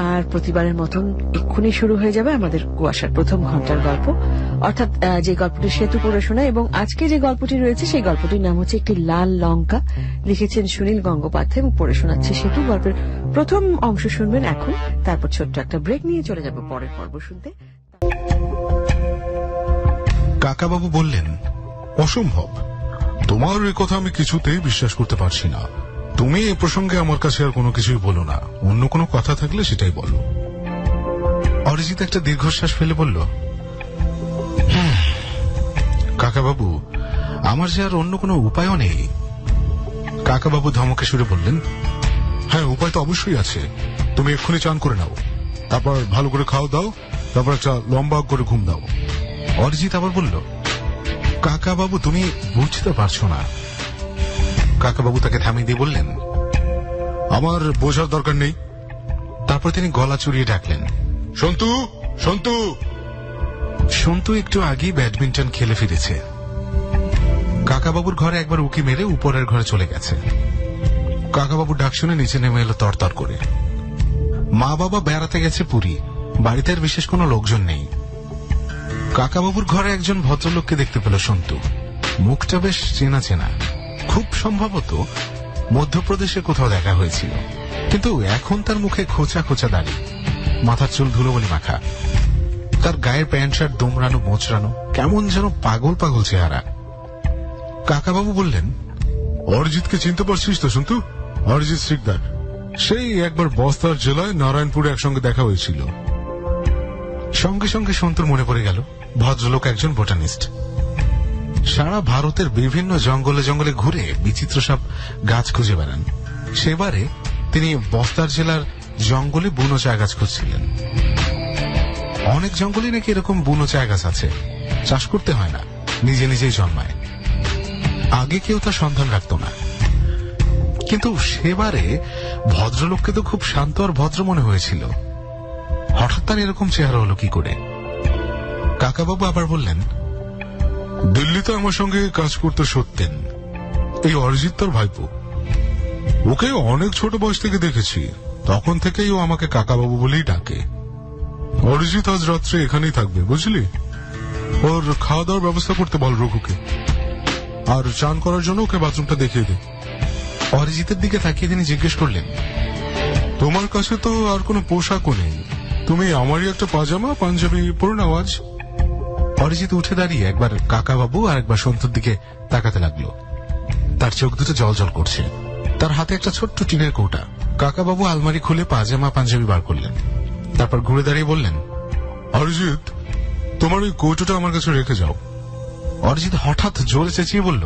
আর প্রতিবারের মতন এক্ষুনি শুরু হয়ে যাবে আমাদের কুয়াশার প্রথম ঘন্টার গল্প, অর্থাৎ যে গল্পটি সেতু পড়ে শোনা। এবং আজকে যে গল্পটি রয়েছে সেই গল্পটির নাম হচ্ছে একটি লাল লঙ্কা। লিখেছেন সুনীল গঙ্গোপাধ্যায় এবং পড়ে শোনাচ্ছে সেতু। গল্পের প্রথম অংশ শুনবেন এখন, তারপর ছোট্ট একটা ব্রেক নিয়ে চলে যাব পরের পর্ব শুনতে। কাকাবাবু বললেন, অসম্ভব, তোমার এ কথা আমি কিছুতেই বিশ্বাস করতে পারছি না। তুমি এ প্রসঙ্গে আমার কাছে আর কোনো কিছুই বলো না, অন্য কোনো কথা থাকলে সেটাই বলো। অরিজিৎ একটা দীর্ঘশ্বাস ফেলে বলল, কাকাবাবু, আমার যে আর অন্য কোনো উপায়ও নেই। কাকাবাবু ধমকে সুরে বললেন, হ্যাঁ, উপায় তো অবশ্যই আছে। তুমি এক্ষুনি চান করে নাও, তারপর ভালো করে খাও দাও, তারপর একটা লম্বা করে ঘুম দাও। অরিজিৎ আবার বলল, কাকাবাবু, তুমি বুঝতে পারছো না। কাকাবাবু তাকে থামিয়ে দিয়ে বললেন, আমার বোঝার দরকার নেই। তারপর তিনি গলা চুরিয়ে ডাকলেন, সন্তু, সন্তু। সন্তু একটু আগেই ব্যাডমিন্টন খেলে ফিরেছে। কাকাবাবুর ঘরে একবার উকি মেরে উপরের ঘরে চলে গেছে। কাকাবাবুর ডাক শুনে নিচে নেমে এলো তরতর করে। মা বাবা বেড়াতে গেছে পুরী, বাড়িতে আর বিশেষ কোনো লোকজন নেই। কাকাবাবুর ঘরে একজন ভদ্রলোককে দেখতে পেল সন্তু। মুখটা বেশ চেনা চেনা, খুব সম্ভবত মধ্যপ্রদেশে কোথাও দেখা হয়েছিল। কিন্তু এখন তার মুখে খোঁচা খোঁচা দাড়ি, মাথার চুল ধুলোবলি মাখা, তার গায়ের প্যান্ট শার্ট দোমরানো মোচড়ানো, কেমন যেন পাগল পাগল চেহারা। কাকাবাবু বললেন, অরিজিৎকে চিনতে পারছিস তো সন্তু? অরিজিৎ সিকদার, সেই একবার বস্তার জেলায় নারায়ণপুরে একসঙ্গে দেখা হয়েছিল। সঙ্গে সঙ্গে সন্তুর মনে পড়ে গেল ভদ্রলোক একজন বোটানিস্ট। সারা ভারতের বিভিন্ন জঙ্গলে জঙ্গলে ঘুরে বিচিত্র সব গাছ খুঁজে বেড়ান। সেবারে তিনি বস্তার জেলার জঙ্গলে বুনো চা গাছ খুঁজছিলেন। অনেক জঙ্গলে নাকি এরকম বুনো চা গাছ আছে, চাষ করতে হয় না, নিজে নিজেই জন্মায়। আগে কেউ তার সন্ধান রাখত না, কিন্তু সেবারে ভদ্রলোককে তো খুব শান্ত আর ভদ্র মনে হয়েছিল। হঠাৎ তার এরকম চেহারা হলো কি করে? কাকাবাবু আবার বললেন, দিল্লিতে আমার সঙ্গে কাজ করতে সত্যেন, এই অরিজিৎ তার ভাইপো। ওকে অনেক ছোট বয়স থেকে দেখেছি, তখন থেকেই ও আমাকে কাকাবাবু বলেই ডাকে। অরিজিৎ আজ রাত্রে এখানেই থাকবে, বুঝলি? ওর খাওয়া দাওয়ার ব্যবস্থা করতে বল রঘুকে, আর চান করার জন্য ওকে বাথরুমটা দেখিয়ে দে। অরিজিতের দিকে তাকিয়ে তিনি জিজ্ঞেস করলেন, তোমার কাছে তো আর কোনো পোশাকও নেই, তুমি আমারই একটা পাজামা পাঞ্জাবি পরে নাও আজ। অরিজিৎ উঠে দাঁড়িয়ে একবার কাকাবাবু আর একবার সন্তুর দিকে তাকাতে লাগলো। তার চোখ দুটো জল জল করছে। তার হাতে একটা ছোট্ট টিনের কৌটা। কাকাবাবু আলমারি খুলে পাজামা পাঞ্জাবি বার করলেন, তারপর ঘুরে দাঁড়িয়ে বললেন, অরিজিৎ, তোমার ওই কৌটোটা আমার কাছে রেখে যাও। অরিজিৎ হঠাৎ জোরে চেঁচিয়ে বলল,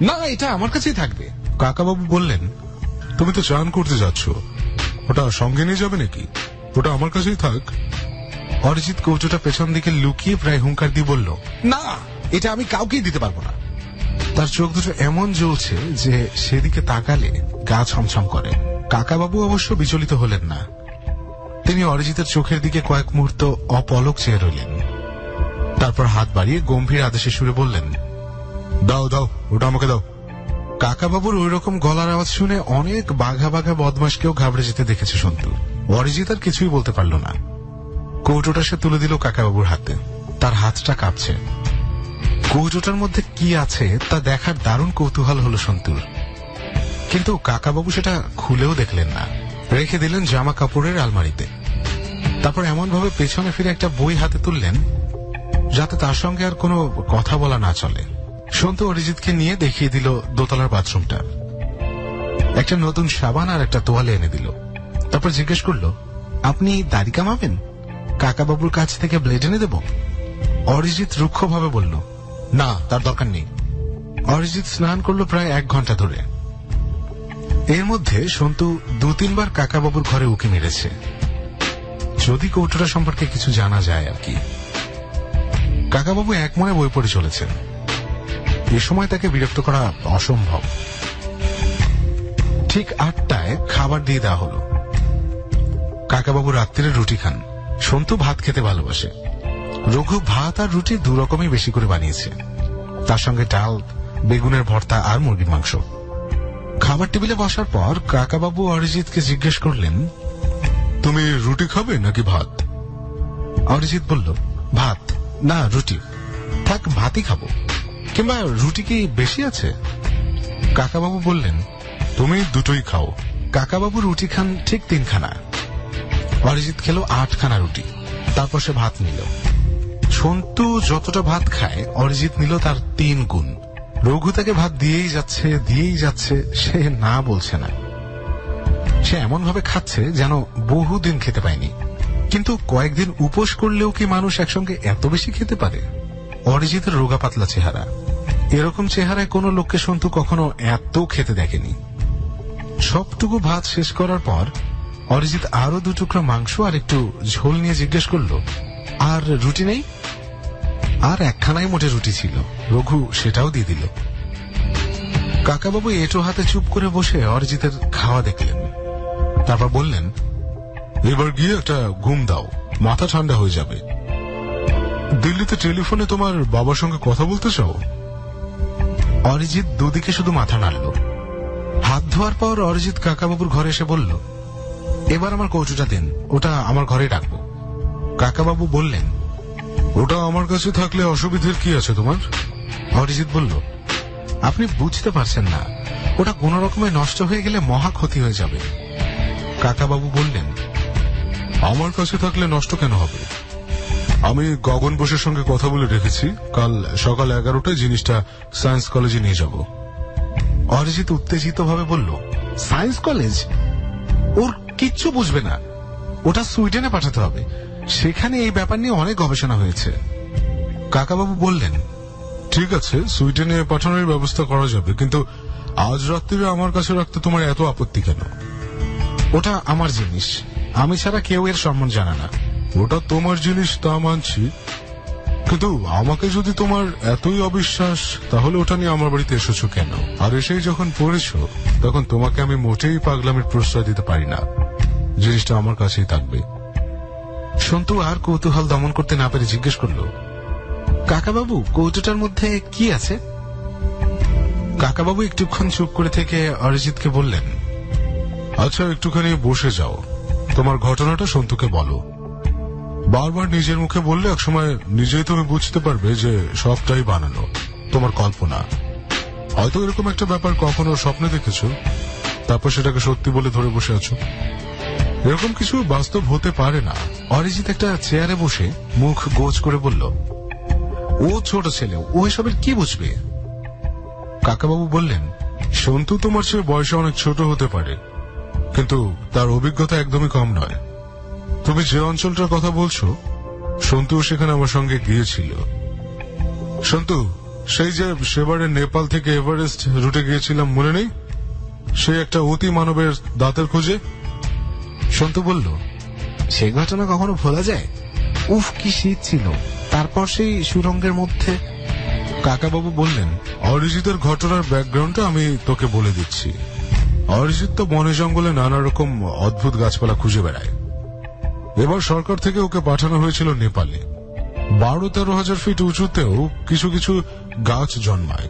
না, এটা আমার কাছেই থাকবে। কাকাবাবু বললেন, তুমি তো চান করতে যাচ্ছ, ওটা সঙ্গে নিয়ে যাবে নাকি? ওটা আমার কাছেই থাক। অরিজিৎ কৌটোটা পেছন দিকে লুকিয়ে প্রায় হুঙ্কার দিয়ে বলল, না, এটা আমি কাউকেই দিতে পারবো না। তার চোখ দুটো এমন জ্বলছে যে সেদিকে তাকালে গা ছমছম করে। কাকাবাবু অবশ্য বিচলিত হলেন না। তিনি অরিজিতের চোখের দিকে কয়েক মুহূর্ত অপলক চেয়ে রইলেন, তারপর হাত বাড়িয়ে গম্ভীর আদেশে সুরে বললেন, দাও দাও, ওটা আমাকে দাও। কাকাবাবুর ওই রকম গলার আওয়াজ শুনে অনেক বাঘা বাঘা বদমাশকেও ঘাবড়ে যেতে দেখেছে সন্তু। অরিজিৎ আর কিছুই বলতে পারল না। কৌটোটা সে তুলে দিল কাকাবাবুর হাতে। তার হাতটা কাঁপছে। কৌটোটার মধ্যে কি আছে তা দেখার দারুণ কৌতূহল হলো সন্তুর, কিন্তু কাকাবাবু সেটা খুলেও দেখলেন না, রেখে দিলেন জামা কাপড়ের আলমারিতে। তারপর এমন ভাবে পেছনে ফিরে একটা বই হাতে তুললেন যাতে তার সঙ্গে আর কোনো কথা বলা না চলে। সন্তু অরিজিৎকে নিয়ে দেখিয়ে দিল দোতলার বাথরুমটা। একটা নতুন সাবান আর একটা তোয়ালে এনে দিল। তারপর জিজ্ঞেস করলো, আপনি দাড়ি কামাবেন? কাকাবাবুর কাছ থেকে ব্লেড এনে দেব? অরিজিৎ রুক্ষভাবে বলল, না, তার দরকার নেই। অরিজিৎ স্নান করলো প্রায় 1 ঘন্টা ধরে। এর মধ্যে সন্তু 2-3 বার কাকাবাবুর ঘরে উকি মেরেছে, যদি কৌটোটা সম্পর্কে কিছু জানা যায় আর কি। কাকাবাবু এক মনে বই পড়ে চলেছেন। এ সময় তাকে বিরক্ত করা অসম্ভব। ঠিক 8টায় খাবার দিয়ে দেওয়া হলো। কাকাবাবু রাত্রিরে রুটি খান। সন্তু ভাত খেতে ভালোবাসে। রঘু ভাত আর রুটি 2 রকমই বেশি করে বানিয়েছে, তার সঙ্গে ডাল, বেগুনের ভর্তা আর মুরগির মাংস। খাবার টেবিলে বসার পর কাকাবাবু অরিজিৎকে জিজ্ঞেস করলেন, তুমি রুটি খাবে নাকি ভাত? অরিজিৎ বলল, ভাত না রুটি। থাক, ভাতই খাবো। কিংবা রুটি কি বেশি আছে? কাকাবাবু বললেন, তুমি দুটোই খাও। কাকাবাবু রুটি খান ঠিক 3 খানা। অরিজিৎ খেলো 8 খানা রুটি। তারপর সে ভাত নিল। সন্তু যতটা ভাত খায় অরিজিৎ নিল তার 3 গুণ। রঘু তাকে ভাত দিয়েই যাচ্ছে, সে না বলছে না। সে এমন ভাবে খাচ্ছে যেন বহুদিন খেতে পায়নি। কিন্তু কয়েকদিন উপোস করলেও কি মানুষ একসঙ্গে এত বেশি খেতে পারে? অরিজিতের রোগা পাতলা চেহারা, এরকম চেহারায় কোনো লোককে সন্তু কখনো এত খেতে দেখেনি। সবটুকু ভাত শেষ করার পর অরিজিৎ আরো 2 টুকরো মাংস আর একটু ঝোল নিয়ে জিজ্ঞেস করলো, আর রুটি নেই? আর 1 খানাই মোটে রুটি ছিল। রঘু সেটাও দিয়ে দিল। কাকাবাবু এঁটো হাতে চুপ করে বসে অরিজিতের খাওয়া দেখলেন। তারপর বললেন, এবার গিয়ে একটা ঘুম দাও, মাথা ঠান্ডা হয়ে যাবে। দিল্লিতে টেলিফোনে তোমার বাবার সঙ্গে কথা বলতে চাও? অরিজিৎ দুদিকে শুধু মাথা নাড়ল। হাত ধোয়ার পর অরিজিৎ কাকাবাবুর ঘরে এসে বলল, এবার আমার কৌটোটা দিন, ওটা আমার ঘরে রাখবো। কাকাবাবু বললেন, ওটা আমার কাছে থাকলে অসুবিধের কি আছে তোমার? অরিজিৎ বলল, আপনি বুঝতে পারছেন না, ওটা কোন রকমে নষ্ট হয়ে গেলে মহা ক্ষতি হয়ে যাবে। কাকাবাবু বললেন, আমার কাছে থাকলে নষ্ট কেন হবে? আমি গগন বোসের সঙ্গে কথা বলে রেখেছি, কাল সকাল 11টায় জিনিসটা সায়েন্স কলেজে নিয়ে যাব। অরিজিৎ উত্তেজিত ভাবে বলল, সায়েন্স কলেজ? ওর কিচ্ছু বুঝবে না, ওটা সুইডেনে পাঠাতে হবে, সেখানে এই ব্যাপার নিয়ে অনেক গবেষণা হয়েছে। কাকাবাবু বললেন, ঠিক আছে, সুইডেনে পাঠানোর ব্যবস্থা করা যাবে, কিন্তু আজ রাত্রিরে আমার কাছে রাখতে তোমার এত আপত্তি কেন? ওটা আমার জিনিস, আমি ছাড়া কেউ এর সম্মান জানে না। ওটা তোমার জিনিস তা মানছি, কিন্তু আমাকে যদি তোমার এতই অবিশ্বাস, তাহলে ওটা নিয়ে আমার বাড়িতে এসেছো কেন? আর এসেই যখন পড়েছো, তখন তোমাকে আমি মোটেই পাগলামির প্রশ্রয় দিতে পারি না। জিনিসটা আমার কাছেই থাকবে। সন্তু আর কৌতূহল দমন করতে না পেরে জিজ্ঞেস করল, কাকাবাবু, কৌটোটার মধ্যে কি আছে? কাকাবাবু একটুক্ষণ চুপ করে থেকে অরিজিৎকে বললেন, আচ্ছা, একটুখানি বসে যাও, তোমার ঘটনাটা সন্তুকে বলো। বারবার নিজের মুখে বললে একসময় নিজেই তুমি বুঝতে পারবে যে সবটাই বানানো, তোমার কল্পনা। হয়তো এরকম একটা ব্যাপার কখনো স্বপ্নে দেখেছো, তারপর সেটাকে সত্যি বলে ধরে বসে আছো। এরকম কিছু বাস্তব হতে পারে না। অরিজিৎ একটা চেয়ারে বসে মুখ গোজ করে বলল, ও ছোট ছেলে, ও এসবের কি বুঝবে? কাকাবাবু বললেন, সন্তু তোমার চেয়ে বয়সে অনেক ছোট হতে পারে, কিন্তু তার অভিজ্ঞতা একদমই কম নয়। তুমি যে অঞ্চলটার কথা বলছো, সন্তু সেখানে আমার সঙ্গে গিয়েছিল। সন্তু, সেই যে সেবারে নেপাল থেকে এভারেস্ট রুটে গিয়েছিলাম, মনে নেই? সে একটা অতি মানবের দাঁতের খোঁজে। সন্তু বলল, সে ঘটনা কখনো ভোলা যায়? উফ, কি শীত ছিল। তারপর সেই সুরঙ্গের মধ্যে। কাকাবাবু বললেন, অরিজিতের ঘটনার ব্যাকগ্রাউন্ডটা আমি তোকে বলে দিচ্ছি। অরিজিৎ তো বনে জঙ্গলে নানা রকম অদ্ভুত গাছপালা খুঁজে বেড়ায়। এবার সরকার থেকে ওকে পাঠানো হয়েছিল নেপালে। 12-13 হাজার ফিট উঁচুতেও কিছু কিছু গাছ জন্মায়।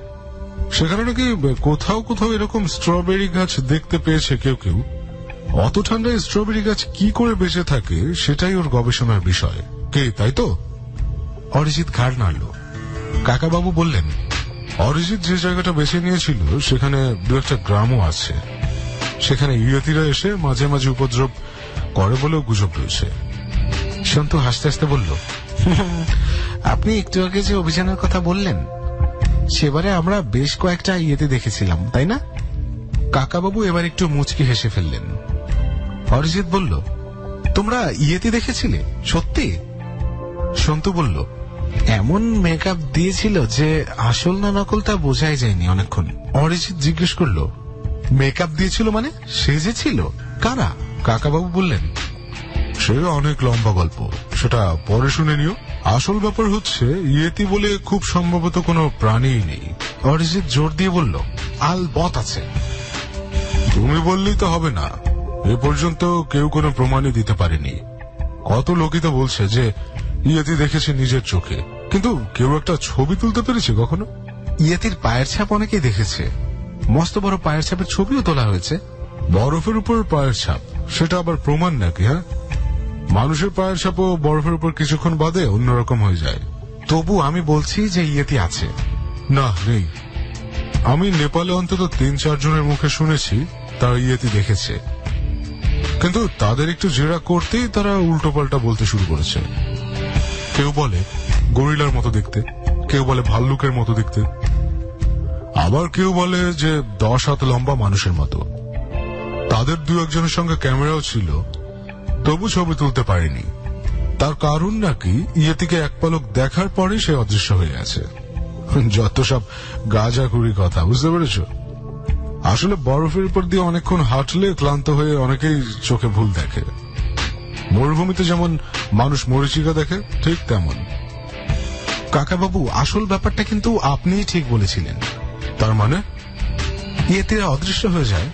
সেখানে নাকি কোথাও কোথাও এরকম স্ট্রবেরি গাছ দেখতে পেয়েছে কেউ কেউ। অত ঠান্ডায় স্ট্রবেরি গাছ কি করে বেঁচে থাকে, সেটাই ওর গবেষণার বিষয়। কে, তাই তো? অরিজিৎ ঘাড় নাড়ল। কাকাবাবু বললেন, অরিজিৎ যে জায়গাটা বেছে নিয়েছিল সেখানে 2-1টা গ্রামও আছে। সেখানে ইয়েতিরা এসে মাঝে মাঝে উপদ্রব করে বলেও গুজব রয়েছে। সন্তু হাসতে হাসতে বলল, আপনি একটু আগে যে অভিযানের কথা বললেন, সেবারে আমরা বেশ কয়েকটা ইয়েতে দেখেছিলাম, তাই না? কাকাবাবু এবার একটু মুচকি হেসে ফেললেন। অরিজিৎ বলল, তোমরা ইয়েতে দেখেছিলে? সত্যি? সন্তু বলল, এমন মেকআপ দিয়েছিল যে আসল না নকল তা বোঝাই যায়নি অনেকক্ষণ। অরিজিৎ জিজ্ঞেস করল, মেকআপ দিয়েছিল মানে? সেজেছিল? কারা? কাকাবাবু বললেন, সে অনেক লম্বা গল্প, সেটা পরে শুনে নিও। আসল ব্যাপার হচ্ছে, ইয়েতি বলে খুব সম্ভবত কোনো প্রাণীই নেই। অরিজিৎ জোর দিয়ে বলল, আলবৎ আছে। তুমি বললেই তো হবে না, এ পর্যন্ত কেউ কোনো প্রমাণই দিতে পারেনি। কত লোকই তো বলছে যে ইয়েতি দেখেছে নিজের চোখে, কিন্তু কেউ একটা ছবি তুলতে পেরেছে কখনো? ইয়েতির পায়ের ছাপ অনেকেই দেখেছে, মস্ত বড় পায়ের ছাপের ছবিও তোলা হয়েছে। বরফের উপর পায়ের ছাপ, সেটা আবার প্রমাণ নাকি? হ্যাঁ, মানুষের পায়ের ছাপও বরফের উপর কিছুক্ষণ বাদে অন্যরকম হয়ে যায়। তবু আমি বলছি যে ইয়েতি আছে। না, নেই। আমি নেপালে অন্তত 3-4 জনের মুখে শুনেছি তারা ইয়েতি দেখেছে, কিন্তু তাদের একটু জেরা করতেই তারা উল্টোপাল্টা বলতে শুরু করেছে। কেউ বলে গরিলার মতো দেখতে, কেউ বলে ভাল্লুকের মতো দেখতে, আবার কেউ বলে যে 10 হাত লম্বা মানুষের মতো। তাদের 2-1 সঙ্গে ক্যামেরাও ছিল, তবু ছবি তুলতে পারেনি। তার কারণ নাকি ইয়েতিকে এক পলক দেখার পরে সে অদৃশ্য হয়ে গেছে। যত সব গাঁজাখুরি কথা, বুঝতে পেরেছ? আসলে বরফের উপর দিয়ে অনেকক্ষণ হাঁটলে ক্লান্ত হয়ে অনেকেই চোখে ভুল দেখে। মরুভূমিতে যেমন মানুষ মরীচিকা দেখে, ঠিক তেমন। কাকাবাবু, আসল ব্যাপারটা কিন্তু আপনিই ঠিক বলেছিলেন। তার মানে ইয়েতিরা অদৃশ্য হয়ে যায়।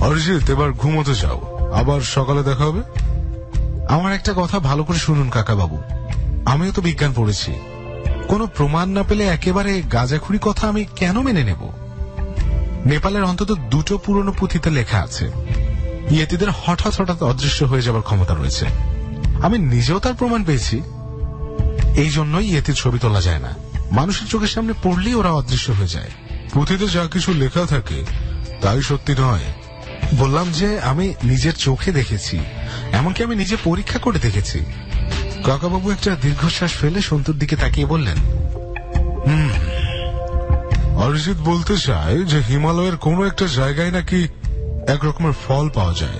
অরিজিৎ, এবার ঘুমোতে যাও, আবার সকালে দেখা হবে। আমার একটা কথা ভালো করে শুনুন কাকাবাবু, আমিও তো বিজ্ঞান পড়েছি। কোনো প্রমাণ না পেলে একেবারে গাঁজাখুরি কথা আমি কেন মেনে নেব? নেপালের অন্তত 2টো পুরনো পুঁথিতে লেখা আছে ইয়েতিদের হঠাৎ হঠাৎ অদৃশ্য হয়ে যাবার ক্ষমতা রয়েছে। আমি নিজেও তার প্রমাণ পেয়েছি। এই জন্যই ইয়েতির ছবি তোলা যায় না। মানুষের চোখের সামনে পড়লেই ওরা অদৃশ্য হয়ে যায়। পুঁথিতে যা কিছু লেখা থাকে তাই সত্যি নয়। বললাম যে আমি নিজের চোখে দেখেছি, এমনকি আমি নিজে পরীক্ষা করে দেখেছি। কাকাবাবু একটা দীর্ঘশ্বাস ফেলে সন্তুর দিকে তাকিয়ে বললেন, অরিজিৎ বলতে চায় যে হিমালয়ের কোনো একটা জায়গায় নাকি এক রকমের ফল পাওয়া যায়,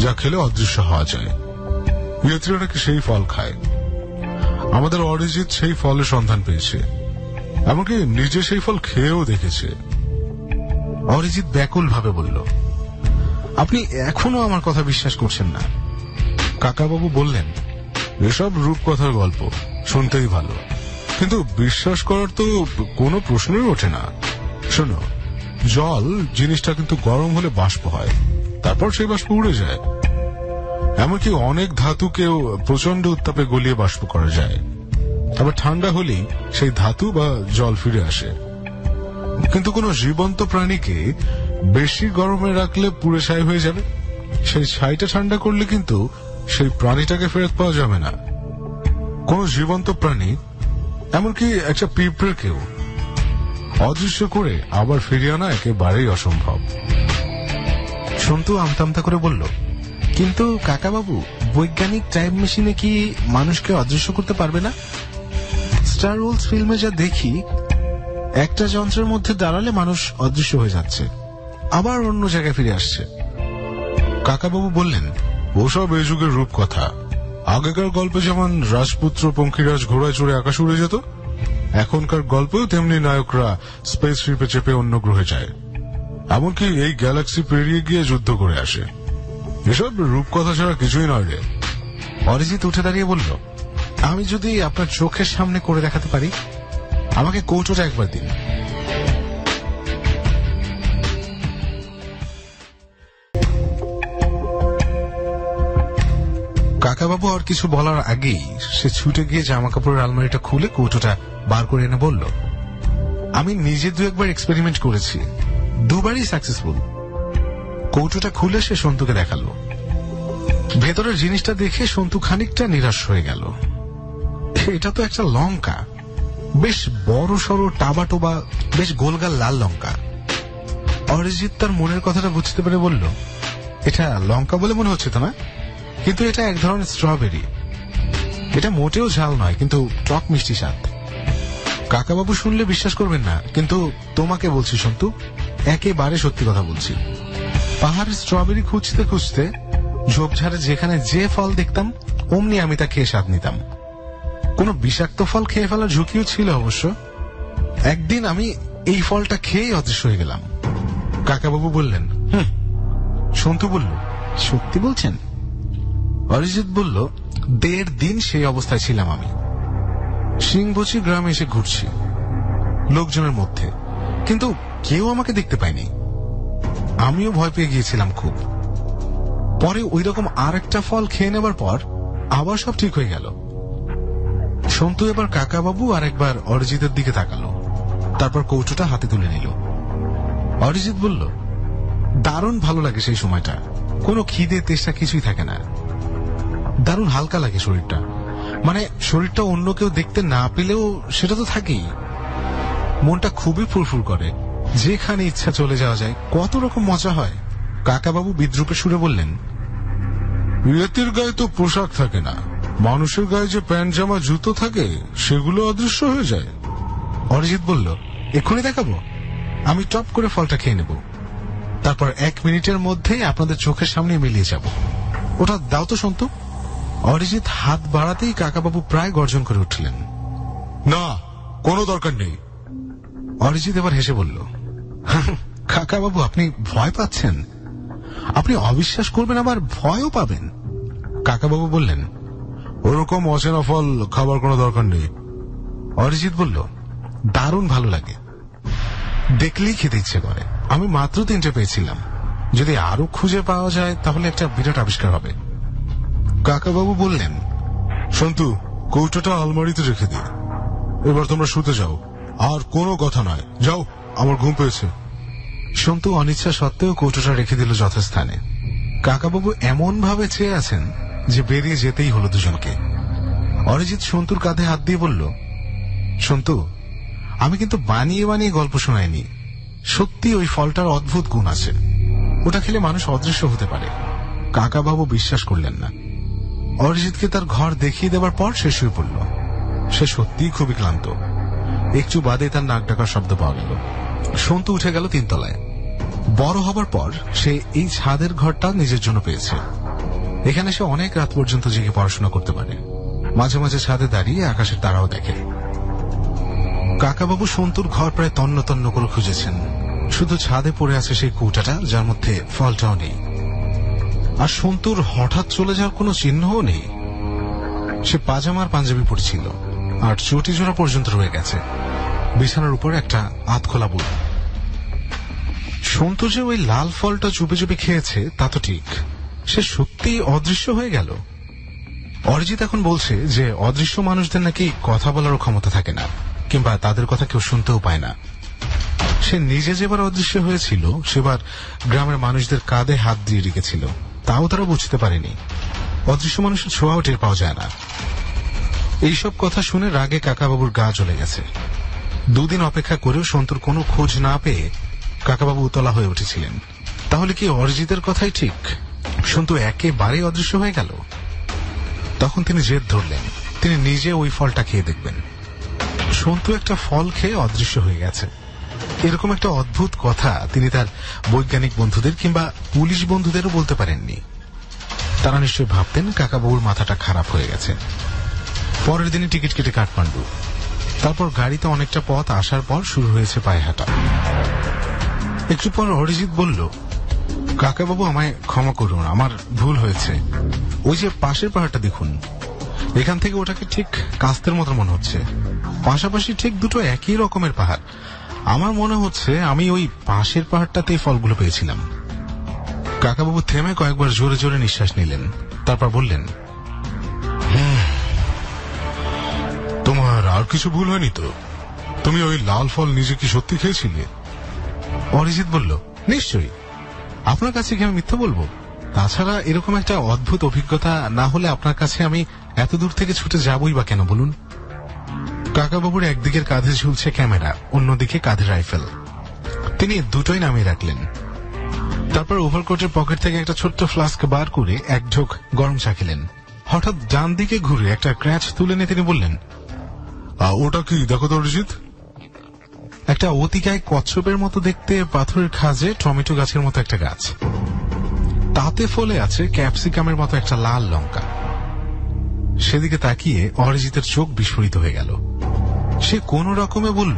যা খেলে অদৃশ্য হওয়া যায়। ইয়েতিরা নাকি সেই ফল খায়। আমাদের অরিজিৎ সেই ফলের সন্ধান পেয়েছে, এমনকি নিজে সেই ফল খেয়েও দেখেছে। অরিজিৎ ব্যাকুল ভাবে বলল, আপনি এখনো আমার কথা বিশ্বাস করছেন না? কাকাবাবু বললেন, এসব রূপকথার গল্প শুনতেই ভালো, কিন্তু বিশ্বাস করার তো কোনো প্রশ্নই ওঠে না। শোনো, জল জিনিসটা কিন্তু গরম হলে বাষ্প হয়, তারপর সেই বাষ্প উড়ে যায়। এমনকি অনেক ধাতুকেও প্রচন্ড উত্তাপে গলিয়ে বাষ্প করা যায়, আবার ঠান্ডা হলেই সেই ধাতু বা জল ফিরে আসে। কিন্তু কোনো জীবন্ত প্রাণীকে বেশি গরমে রাখলে পুড়ে ছাই হয়ে যাবে, সেই ছাইটা ঠান্ডা করলে কিন্তু সেই প্রাণীটাকে ফেরত পাওয়া যাবে না। কোন জীবন্ত প্রাণী, এমনকি একটা পিঁপড়েকেও অদৃশ্য করে আবার ফিরিয়ে আনা একেবারেই অসম্ভব। সন্তু আমতা করে বলল, কিন্তু কাকাবাবু, বৈজ্ঞানিক টাইম মেশিনে কি মানুষকে অদৃশ্য করতে পারবে না? স্টার ওয়ার্স ফিল্মে যা দেখি, একটা যন্ত্রের মধ্যে দাঁড়ালে মানুষ অদৃশ্য হয়ে যাচ্ছে, আবার অন্য জায়গায় ফিরে আসছে। কাকাবাবু বললেন, ওসব এই যুগের রূপকথা। আগেকার গল্পে যেমন রাজপুত্র পঙ্খিরাজ ঘোড়ায় চড়ে আকাশ উড়ে যেত, এখনকার গল্পেও তেমনি নায়করা স্পেস শিপে চেপে অন্য গ্রহে যায়, এমনকি এই গ্যালাক্সি পেরিয়ে গিয়ে যুদ্ধ করে আসে। এসব রূপকথা ছাড়া কিছুই নয় রে। অরিজিৎ উঠে দাঁড়িয়ে বলল, আমি যদি আপনার চোখের সামনে করে দেখাতে পারি, আমাকে কৌটোটা একবার দিন। কাকাবাবু আর কিছু বলার আগেই সে ছুটে গিয়ে জামা কাপড়ের আলমারিটা খুলে কৌটোটা বার করে এনে বলল, আমি নিজে 2-1 এক্সপেরিমেন্ট করেছি, 2বারই সাকসেসফুল। কৌটোটা খুলে সে সন্তুকে দেখালো। ভেতরের জিনিসটা দেখে সন্তু খানিকটা নিরাশ হয়ে গেল। এটা তো একটা লঙ্কা, বেশ বড় সড়ো টাবা টোবা, বেশ গোলগাল লাল লঙ্কা। অরিজিৎ তার মনের কথাটা বুঝতে পেরে বলল, এটা লঙ্কা বলে মনে হচ্ছে তো না? কিন্তু এটা এক ধরনের স্ট্রবেরি। এটা মোটেও ঝাল নয়, কিন্তু টক মিষ্টি স্বাদ। কাকাবাবু শুনলে বিশ্বাস করবেন না, কিন্তু তোমাকে বলছি সন্তু, একেবারে সত্যি কথা বলছি। পাহাড়ের স্ট্রবেরি খুঁজতে খুঁজতে ঝোপঝাড়ে যেখানে যে ফল দেখতাম, অমনি আমি তা খেয়ে স্বাদ নিতাম। কোন বিষাক্ত ফল খেয়ে ফেলার ঝুঁকিও ছিল অবশ্য। একদিন আমি এই ফলটা খেয়ে অদৃশ্য হয়ে গেলাম। কাকাবাবু বললেন, সন্তু বলল, সত্যি বলছেন? অরিজিৎ বলল, 1.5 দিন সেই অবস্থায় ছিলাম আমি। সিংবচি গ্রামে এসে ঘুরছি লোকজনের মধ্যে, কিন্তু কেউ আমাকে দেখতে পায়নি। আমিও ভয় পেয়ে গিয়েছিলাম খুব। পরে ওই রকম আর একটা ফল খেয়ে নেবার পর আবার সব ঠিক হয়ে গেল। সন্তু এবার কাকাবাবু আর একবার অরিজিতের দিকে তাকালো, তারপর কৌটোটা হাতে তুলে নিল। অরিজিৎ বলল, দারুণ ভালো লাগে সেই সময়টা, কোনো খিদে তেষ্টা কিছুই থাকে না। দারুণ হালকা লাগে শরীরটা। মানে শরীরটা অন্য কেউ দেখতে না পেলেও সেটা তো থাকেই। মনটা খুবই ফুরফুর করে, যেখানে ইচ্ছা চলে যাওয়া যায়, কত রকম মজা হয়। কাকাবাবু বিদ্রুপে সুরে বললেন, ইয়েতির গায়ে তো পোশাক থাকে না, মানুষের গায়ে যে প্যান্ট জামা জুতো থাকে সেগুলো অদৃশ্য হয়ে যায়। অরিজিৎ বলল, এক্ষুনি দেখাবো। আমি টপ করে ফলটা খেয়ে নেব, তারপর 1 মিনিটের মধ্যেই আপনাদের চোখের সামনে মিলিয়ে যাব। ওটা দাও তো সন্তু। অরিজিৎ হাত বাড়াতেই কাকাবাবু প্রায় গর্জন করে উঠলেন। না, কোনো দরকার নেই। অরিজিৎ এবার হেসে বলল, কাকাবাবু আপনি ভয় পাচ্ছেন? আপনি অবিশ্বাস করবেন আবার ভয়ও পাবেন। কাকাবাবু বললেন, ওরকম অচেনা ফল খাবার কোনো দরকার নেই। অরিজিৎ বলল, দারুণ ভালো লাগে, দেখলেই খেতে ইচ্ছে করে। আমি মাত্র 3টে পেয়েছিলাম, যদি আরো খুঁজে পাওয়া যায় তাহলে একটা বিরাট আবিষ্কার হবে। কাকাবাবু বললেন, সন্তু, কৌটোটা আলমারিতে রেখে দিই। এবার তোমরা শুতে যাও, আর কোনো কথা নয়, যাও, আমার ঘুম পেয়েছে। সন্তু অনিচ্ছা সত্ত্বেও কৌটোটা রেখে দিল যথাস্থানে। কাকাবাবু এমন ভাবে চেয়ে আছেন যে বেরিয়ে যেতেই হলো দুজনকে। অরিজিৎ সন্তুর কাঁধে হাত দিয়ে বলল, সন্তু, আমি কিন্তু বানিয়ে বানিয়ে গল্প শোনাইনি। সত্যি ওই ফলটার অদ্ভুত গুণ আছে, ওটা খেলে মানুষ অদৃশ্য হতে পারে। কাকাবাবু বিশ্বাস করলেন না। অরিজিৎকে তার ঘর দেখিয়ে দেবার পর সে শুয়ে পড়ল। সে সত্যিই খুবই ক্লান্ত। একটু বাদে তার নাক ডাকার শব্দ পাওয়া গেল। সন্তু উঠে গেল 3 তলায়। বড় হবার পর সে এই ছাদের ঘরটা নিজের জন্য পেয়েছে। এখানে সে অনেক রাত পর্যন্ত জেগে পড়াশোনা করতে পারে। মাঝে মাঝে ছাদে দাঁড়িয়ে আকাশের তারাও দেখে। কাকাবাবু সন্তুর ঘর প্রায় তন্ন তন্ন করে খুঁজেছেন, শুধু ছাদে পড়ে আছে সেই কৌটাটা, যার মধ্যে ফলটাও নেই। আর সন্তুর হঠাৎ চলে যাওয়ার কোনো চিহ্নও নেই। সে পাজামার পাঞ্জাবি পরেছিল, আর চটি জোড়া পর্যন্ত রয়ে গেছে। বিছানার উপর একটা আধখোলা বই। সন্তু যে ওই লাল ফলটা চুপে চুপে খেয়েছে তা তো ঠিক, সে সত্যিই অদৃশ্য হয়ে গেল। অরিজিৎ এখন বলছে যে অদৃশ্য মানুষদের নাকি কথা বলারও ক্ষমতা থাকে না, কিংবা তাদের কথা কেউ শুনতেও পায় না। সে নিজে যেবার অদৃশ্য হয়েছিল সেবার গ্রামের মানুষদের কাঁধে হাত দিয়ে রেখেছিল, তাও তারা বুঝতে পারেনি। অদৃশ্য মানুষের ছোঁয়াও টের পাওয়া যায় না। এইসব কথা শুনে রাগে কাকাবাবুর গা জ্বলে গেছে। 2 দিন অপেক্ষা করেও সন্তুর কোনো খোঁজ না পেয়ে কাকাবাবু উতলা হয়ে উঠেছিলেন। তাহলে কি অরিজিতের কথাই ঠিক? সন্তু একেবারে অদৃশ্য হয়ে গেল? তখন তিনি জেদ ধরলেন, তিনি নিজে ওই ফলটা খেয়ে দেখবেন। সন্তু একটা ফল খেয়ে অদৃশ্য হয়ে গেছে, এরকম একটা অদ্ভুত কথা তিনি তার বৈজ্ঞানিক বন্ধুদের কিংবা পুলিশ বন্ধুদেরও বলতে পারেননি। তারা নিশ্চয়ই ভাবতেন কাকাবাবুর মাথাটা খারাপ হয়ে গেছে। পরের দিনই টিকিট কেটে কাঠমান্ডু। তারপর গাড়িতে অনেকটা পথ আসার পর শুরু হয়েছে পায়ে হাঁটা। একটু পর অরিজিৎ বলল, কাকাবাবু আমায় ক্ষমা করুন, আমার ভুল হয়েছে। ওই যে পাশের পাহাড়টা দেখুন, এখান থেকে ওটাকে ঠিক কাস্তের মতো মনে হচ্ছে। পাশাপাশি ঠিক দুটো একই রকমের পাহাড়। আমার মনে হচ্ছে আমি ওই পাশের পাহাড়টাতেই ফলগুলো পেয়েছিলাম। কাকাবাবু থেমে কয়েকবার জোরে জোরে নিঃশ্বাস নিলেন, তারপর বললেন, তোমার আর কিছু ভুল হয়নি তো? তুমি ওই লাল ফল নিজে কি সত্যি খেয়েছিলে? অরিজিৎ বলল, নিশ্চয়ই। আপনার কাছে কি আমি মিথ্যা বলবো? তাছাড়া এরকম একটা অদ্ভুত অভিজ্ঞতা না হলে আপনার কাছে আমি এত দূর থেকে ছুটে যাবই বা কেন বলুন? কাকাবাবুর একদিকের কাঁধে ঝুলছে ক্যামেরা, অন্যদিকে কাঁধে রাইফেল। তিনি দুটোই নামিয়ে রাখলেন। তারপর ওভারকোটের পকেট থেকে একটা ছোট্ট ফ্লাস্ক বার করে 1 ঢোক গরম চা খেলেন। হঠাৎ ডান দিকে ঘুরে একটা ক্র্যাচ তুলে নিয়ে তিনি বললেন, ওটা কি দেখো তো অরিজিৎ। একটা অতিকায় কচ্ছপের মতো দেখতে পাথরের খাজে টমেটো গাছের মতো একটা গাছ, তাতে ফলে আছে ক্যাপসিকামের মতো একটা লাল লঙ্কা। সেদিকে তাকিয়ে অরিজিতের চোখ বিস্ফোরিত হয়ে গেল। সে কোন রকমে বলল,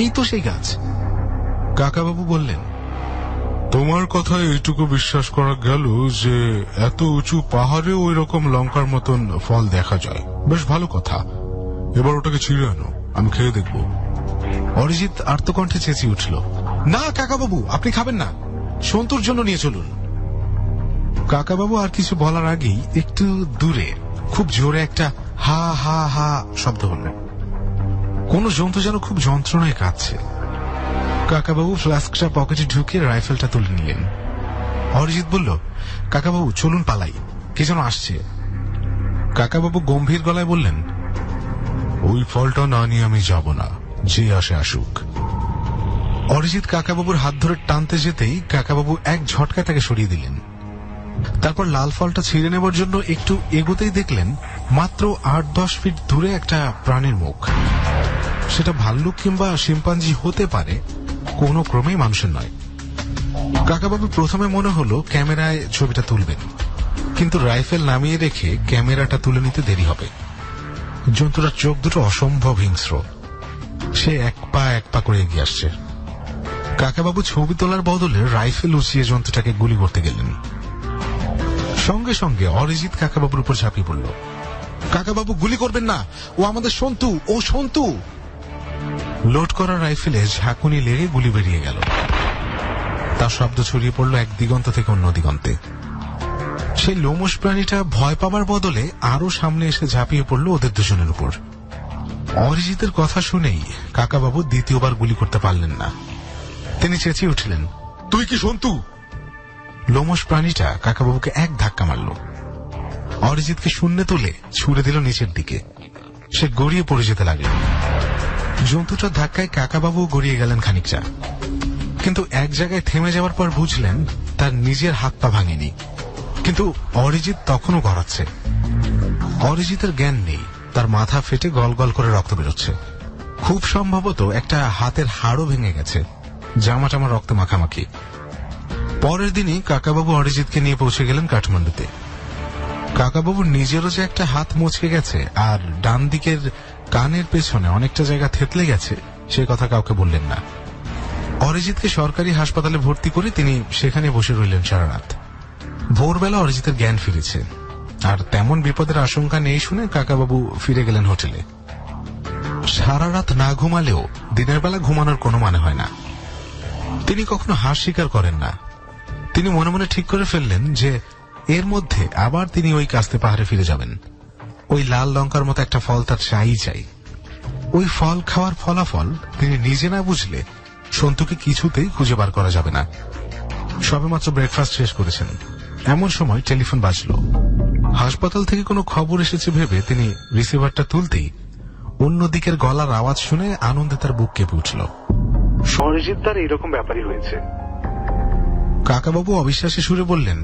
এই তো সেই গাছ। কাকাবাবু বললেন, তোমার কথায় এইটুকু বিশ্বাস করা গেল যে এত উঁচু পাহাড়ে ওই রকম লঙ্কার মতন ফল দেখা যায়। বেশ ভালো কথা, এবার ওটাকে ছিঁড়ে আনো, আমি খেয়ে দেখব। অরিজিৎ আর্তকণ্ঠে চেঁচিয়ে উঠল, না কাকাবাবু, আপনি খাবেন না, সন্তুর জন্য নিয়ে চলুন। কাকাবাবু আর কিছু বলার আগেই একটু দূরে খুব জোরে একটা হা হা হা শব্দ হল। কোন জন্তু যেন খুব যন্ত্রণায় কাঁদছে। কাকাবাবু ফ্লাস্কটা পকেটে ঢুকে রাইফেলটা তুলে নিলেন। অরিজিৎ বলল, কাকাবাবু চলুন পালাই, কে যেন আসছে। কাকাবাবু গম্ভীর গলায় বললেন, ওই ফলটা না নিয়ে আমি যাব না, যে আসে আসুক। অরিজিৎ কাকাবাবুর হাত ধরে টানতে যেতেই কাকাবাবু এক ঝটকা তাকে সরিয়ে দিলেন। তারপর লাল ফলটা ছিঁড়ে নেবার জন্য একটু এগোতেই দেখলেন মাত্র 8-10 ফিট দূরে একটা প্রাণীর মুখ। সেটা ভাল্লুক কিংবা শিম্পাঞ্জি হতে পারে, কোনো ক্রমেই মানুষের নয়। কাকাবাবু প্রথমে মনে হলো ক্যামেরায় ছবিটা তুলবেন, কিন্তু রাইফেল নামিয়ে রেখে ক্যামেরাটা তুলে নিতে দেরি হবে। জন্তুটার চোখ দুটো অসম্ভব হিংস্র। সে এক পা করে এগিয়ে আসছে। কাকাবাবু ছবি তোলার বদলে রাইফেল উঁচিয়ে জন্তুটাকে গুলি করতে গেলেন। সঙ্গে সঙ্গে অরিজিৎ কাকাবাবুর উপর ঝাঁপিয়ে পড়ল। কাকাবাবু, গুলি করবেন না, ও আমাদের সন্তু, ও সন্তু। লোড করা রাইফেলে ঝাঁকুনি লেগে গুলি বেরিয়ে গেল। তার শব্দ ছড়িয়ে পড়ল এক দিগন্ত থেকে অন্য দিগন্তে। সেই লোমশ প্রাণীটা ভয় পাবার বদলে আরো সামনে এসে ঝাঁপিয়ে পড়ল ওদের দুজনের উপর। অরিজিতের কথা শুনেই কাকাবাবু দ্বিতীয়বার গুলি করতে পারলেন না। তিনি চেঁচিয়ে উঠলেন, তুই কি সন্তু? লোমশ প্রাণীটা কাকাবাবুকে এক ধাক্কা মারল। অরিজিৎকে শূন্যে তুলে ছুড়ে দিল নিচের দিকে। সে গড়িয়ে পড়ে যেতে লাগল। জন্তুটার ধাক্কায় কাকাবাবু গড়িয়ে গেলেন খানিকটা, কিন্তু এক জায়গায় থেমে যাওয়ার পর বুঝলেন তার নিজের হাত পা ভাঙেনি। কিন্তু অরিজিৎ তখনও গড়াচ্ছে। অরিজিতের জ্ঞান নেই, তার মাথা ফেটে গল গল করে রক্ত বেরোচ্ছে। খুব সম্ভবত একটা হাতের হাড়ও ভেঙে গেছে, জামা টামা রক্তে মাখামাখি। পরের দিনই কাকাবাবু অরিজিৎকে নিয়ে পৌঁছে গেলেন কাঠমান্ডুতে। কাকাবাবুর নিজেরও যে একটা হাত মুচকে গেছে আর ডান দিকের কানের পেছনে অনেকটা জায়গা থেতলে গেছে, সে কথা কাউকে বললেন না। অরিজিৎকে সরকারি হাসপাতালে ভর্তি করে তিনি সেখানে বসে রইলেন সারা রাত। ভোরবেলা অরিজিতের জ্ঞান ফিরেছে, আর তেমন বিপদের আশঙ্কা নেই শুনে কাকাবাবু ফিরে গেলেন হোটেলে। সারা রাত না ঘুমালেও দিনের বেলা ঘুমানোর কোনো মানে হয় না। তিনি কখনো হার স্বীকার করেন না। তিনি মনে মনে ঠিক করে ফেললেন যে এর মধ্যে আবার তিনি ওই কাস্তে পাহাড়ে ফিরে যাবেন। ওই লাল লঙ্কার মতো একটা ফল তার চাই। ওই ফল খাওয়ার ফলাফল তিনি নিজে না বুঝলে সন্তুকে কিছুতেই খুঁজে বার করা যাবে না। সবেমাত্র ব্রেকফাস্ট শেষ করেছেন, এমন সময় টেলিফোন বাজল। হাসপাতাল থেকে কোনো খবর এসেছে ভেবে তিনি রিসিভারটা তুলতেই অন্যদিকের গলার আওয়াজ শুনে আনন্দে তার বুক কেঁপে উঠল। অরিজিৎ, তার এরকম ব্যাপারই হয়েছে। কাকাবাবু অবিশ্বাসী সুরে বললেন,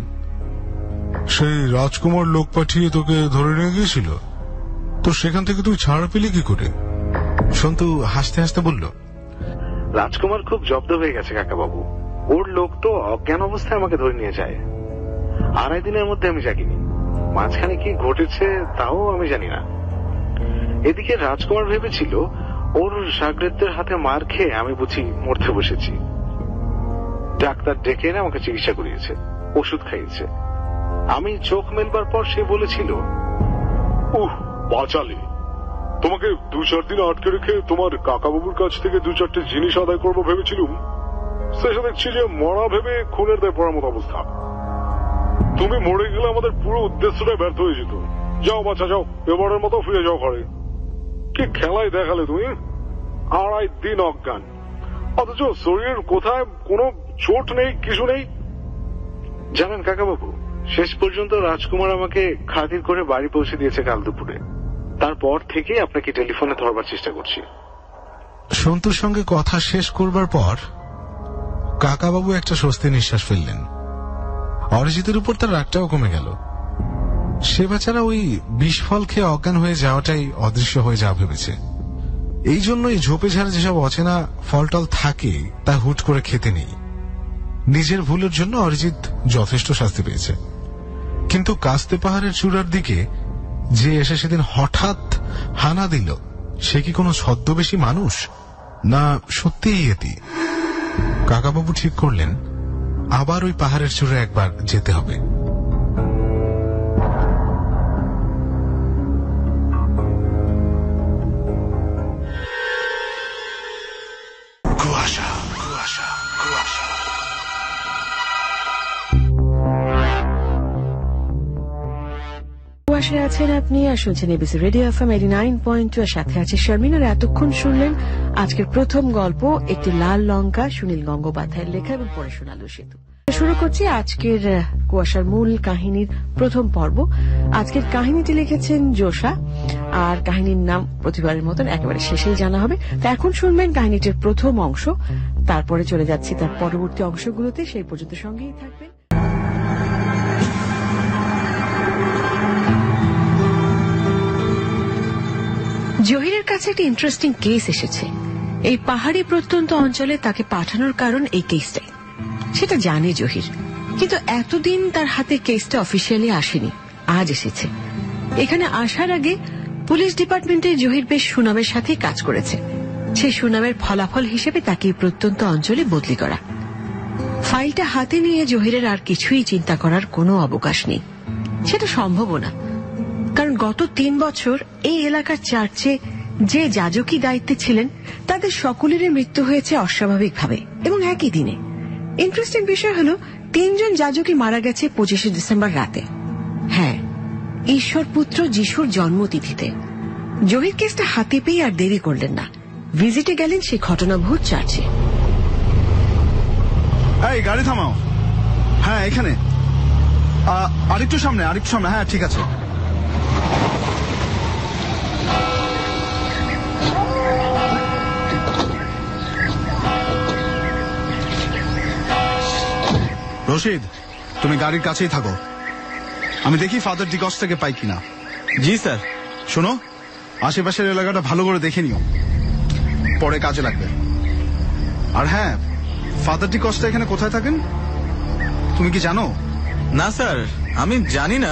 সেই রাজকুমার লোক পাঠিয়ে তোকে ধরে নিয়ে গিয়েছিল, তো সেখান থেকে তুই ছাড়া পেলি কি করে? সন্তু হাসতে হাসতে বলল, রাজকুমার খুব জব্দ হয়ে গেছে কাকাবাবু। ওর লোক তো অজ্ঞান অবস্থায় আমাকে ধরে নিয়ে যায়। 2.5 দিনের মধ্যে আমি জাগিনি। মাঝখানে কি ঘটেছে তাও আমি জানি না। এদিকে রাজকুমার ভেবেছিল ওর শাগরেদদের হাতে মার খেয়ে আমি বুঝি মরতে বসেছি। ডাক্তার ডেকে এনে আমাকে চিকিৎসা করিয়েছে, ওষুধ খাইয়েছে। আমি চোখ মেলবার পর সে বলেছিল, বাঁচালে, তোমাকে 2-4 দিন আটকে রেখে তোমার কাকাবাবুর কাছ থেকে 2-4টে জিনিস আদায় করবো ভেবেছিলুম। শেষে দেখছি যে মরা ভেবে খুনের দায় পড়ার মতো অবস্থা। তুমি মরে গেলে আমাদের পুরো উদ্দেশ্যটা ব্যর্থ হয়ে যেত। যাও বাচ্চা, যাও, এবারের মতো ফিরে যাও ঘরে। কি খেলাই দেখালে তুমি! 2.5 দিন অজ্ঞান, অথচ শরীরের কোথায় কোনো চোট নেই, কিছু নেই। জানেন কাকাবাবু, শেষ পর্যন্ত রাজকুমার আমাকে খাতির করে বাড়ি পৌঁছে দিয়েছে কাল দুপুরে। তারপর থেকে আপনাকে টেলিফোনে ধরবার চেষ্টা করছি। সন্তুর সঙ্গে কথা শেষ করবার পর কাকাবাবু একটা স্বস্তি নিঃশ্বাস ফেললেন। অরিজিতের উপর তার রাগটাও কমে গেল। সে বেচারা ওই বিষ ফল খেয়ে অজ্ঞান হয়ে যাওয়াটাই অদৃশ্য হয়ে যাওয়া ভেবেছে। এই জন্যই ঝোপে ঝাড়ে যেসব অচেনা ফলটল থাকে তা হুট করে খেতে নেই। নিজের ভুলের জন্য অরিজিৎ যথেষ্ট শাস্তি পেয়েছে, কিন্তু কাস্তে পাহাড়ের চূড়ার দিকে যে এসে সেদিন হঠাৎ হানা দিল, সে কি কোনো ছদ্মবেশী মানুষ, না সত্যিই এটি? কাকাবাবু ঠিক করলেন আবার ওই পাহাড়ের চূড়ে একবার যেতে হবে। কুয়াশায় আছেন আপনি আর শুনছেন এবিসি রেডিও FM 89.2 এর সাথে আছে শারমিন। আর এতক্ষণ শুনলেন আজকের প্রথম গল্প একটি লাল লঙ্কা, সুনীল গঙ্গোপাধ্যায়ের লেখা এবং পড়ে শোনালো সেতু। শুরু করছি আজকের কুয়াশার মূল কাহিনীর প্রথম পর্ব। আজকের কাহিনীটি লিখেছেন জোসা, আর কাহিনীর নাম প্রতিবারের মতন একেবারে শেষেই জানা হবে। তা এখন শুনবেন কাহিনীটির প্রথম অংশ, তারপরে চলে যাচ্ছি তার পরবর্তী অংশগুলোতে। সেই পর্যন্ত সঙ্গেই থাকবেন। জহিরের কাছে একটা ইন্টারেস্টিং কেস এসেছে। এই পাহাড়ি প্রত্যন্ত অঞ্চলে তাকে পাঠানোর কারণ এই কেসটাই, সেটা জানে জহির, কিন্তু এতদিন তার হাতে কেসটা অফিসিয়ালি আসেনি, আজ এসেছে। এখানে আসার আগে পুলিশ ডিপার্টমেন্টে জহির বেশ সুনামের সাথে কাজ করেছে। সেই সুনামের ফলাফল হিসেবে তাকে প্রত্যন্ত অঞ্চলে বদলি করা। ফাইলটা হাতে নিয়ে জহিরের আর কিছুই চিন্তা করার কোনো অবকাশ নেই, সেটা সম্ভবও না। কারণ গত 3 বছর এই এলাকার চার্চে যে যাজকী দায়িত্বে ছিলেন তাদের সকলেরই মৃত্যু হয়েছে অস্বাভাবিকভাবে এবং একই দিনে। ইন্টারেস্টিং বিষয় হল 3 জন যাজকই মারা গেছে 25শে ডিসেম্বর রাতে। হ্যাঁ, ঈশ্বর পুত্র যিশুর জন্মতিথিতে। জহির কেসটা হাতে পেয়ে আর দেরি করলেন না, ভিজিটে গেলেন সেই ঘটনাবহুল চার্চে। এই গাড়ি থামাও। হ্যাঁ এখানে, আরেকটু সামনে, হ্যাঁ ঠিক আছে। রশিদ, তুমি গাড়ির কাছেই থাকো, আমি দেখি ফাদার ডিকস্টাকে পাই কিনা। জি স্যার। শোনো, আশেপাশের এলাকাটা ভালো করে দেখে নিও, পরে কাজে লাগবে। আর হ্যাঁ, ফাদার ডিকস্টা এখানে কোথায় থাকেন তুমি কি জানো? না স্যার, আমি জানি না,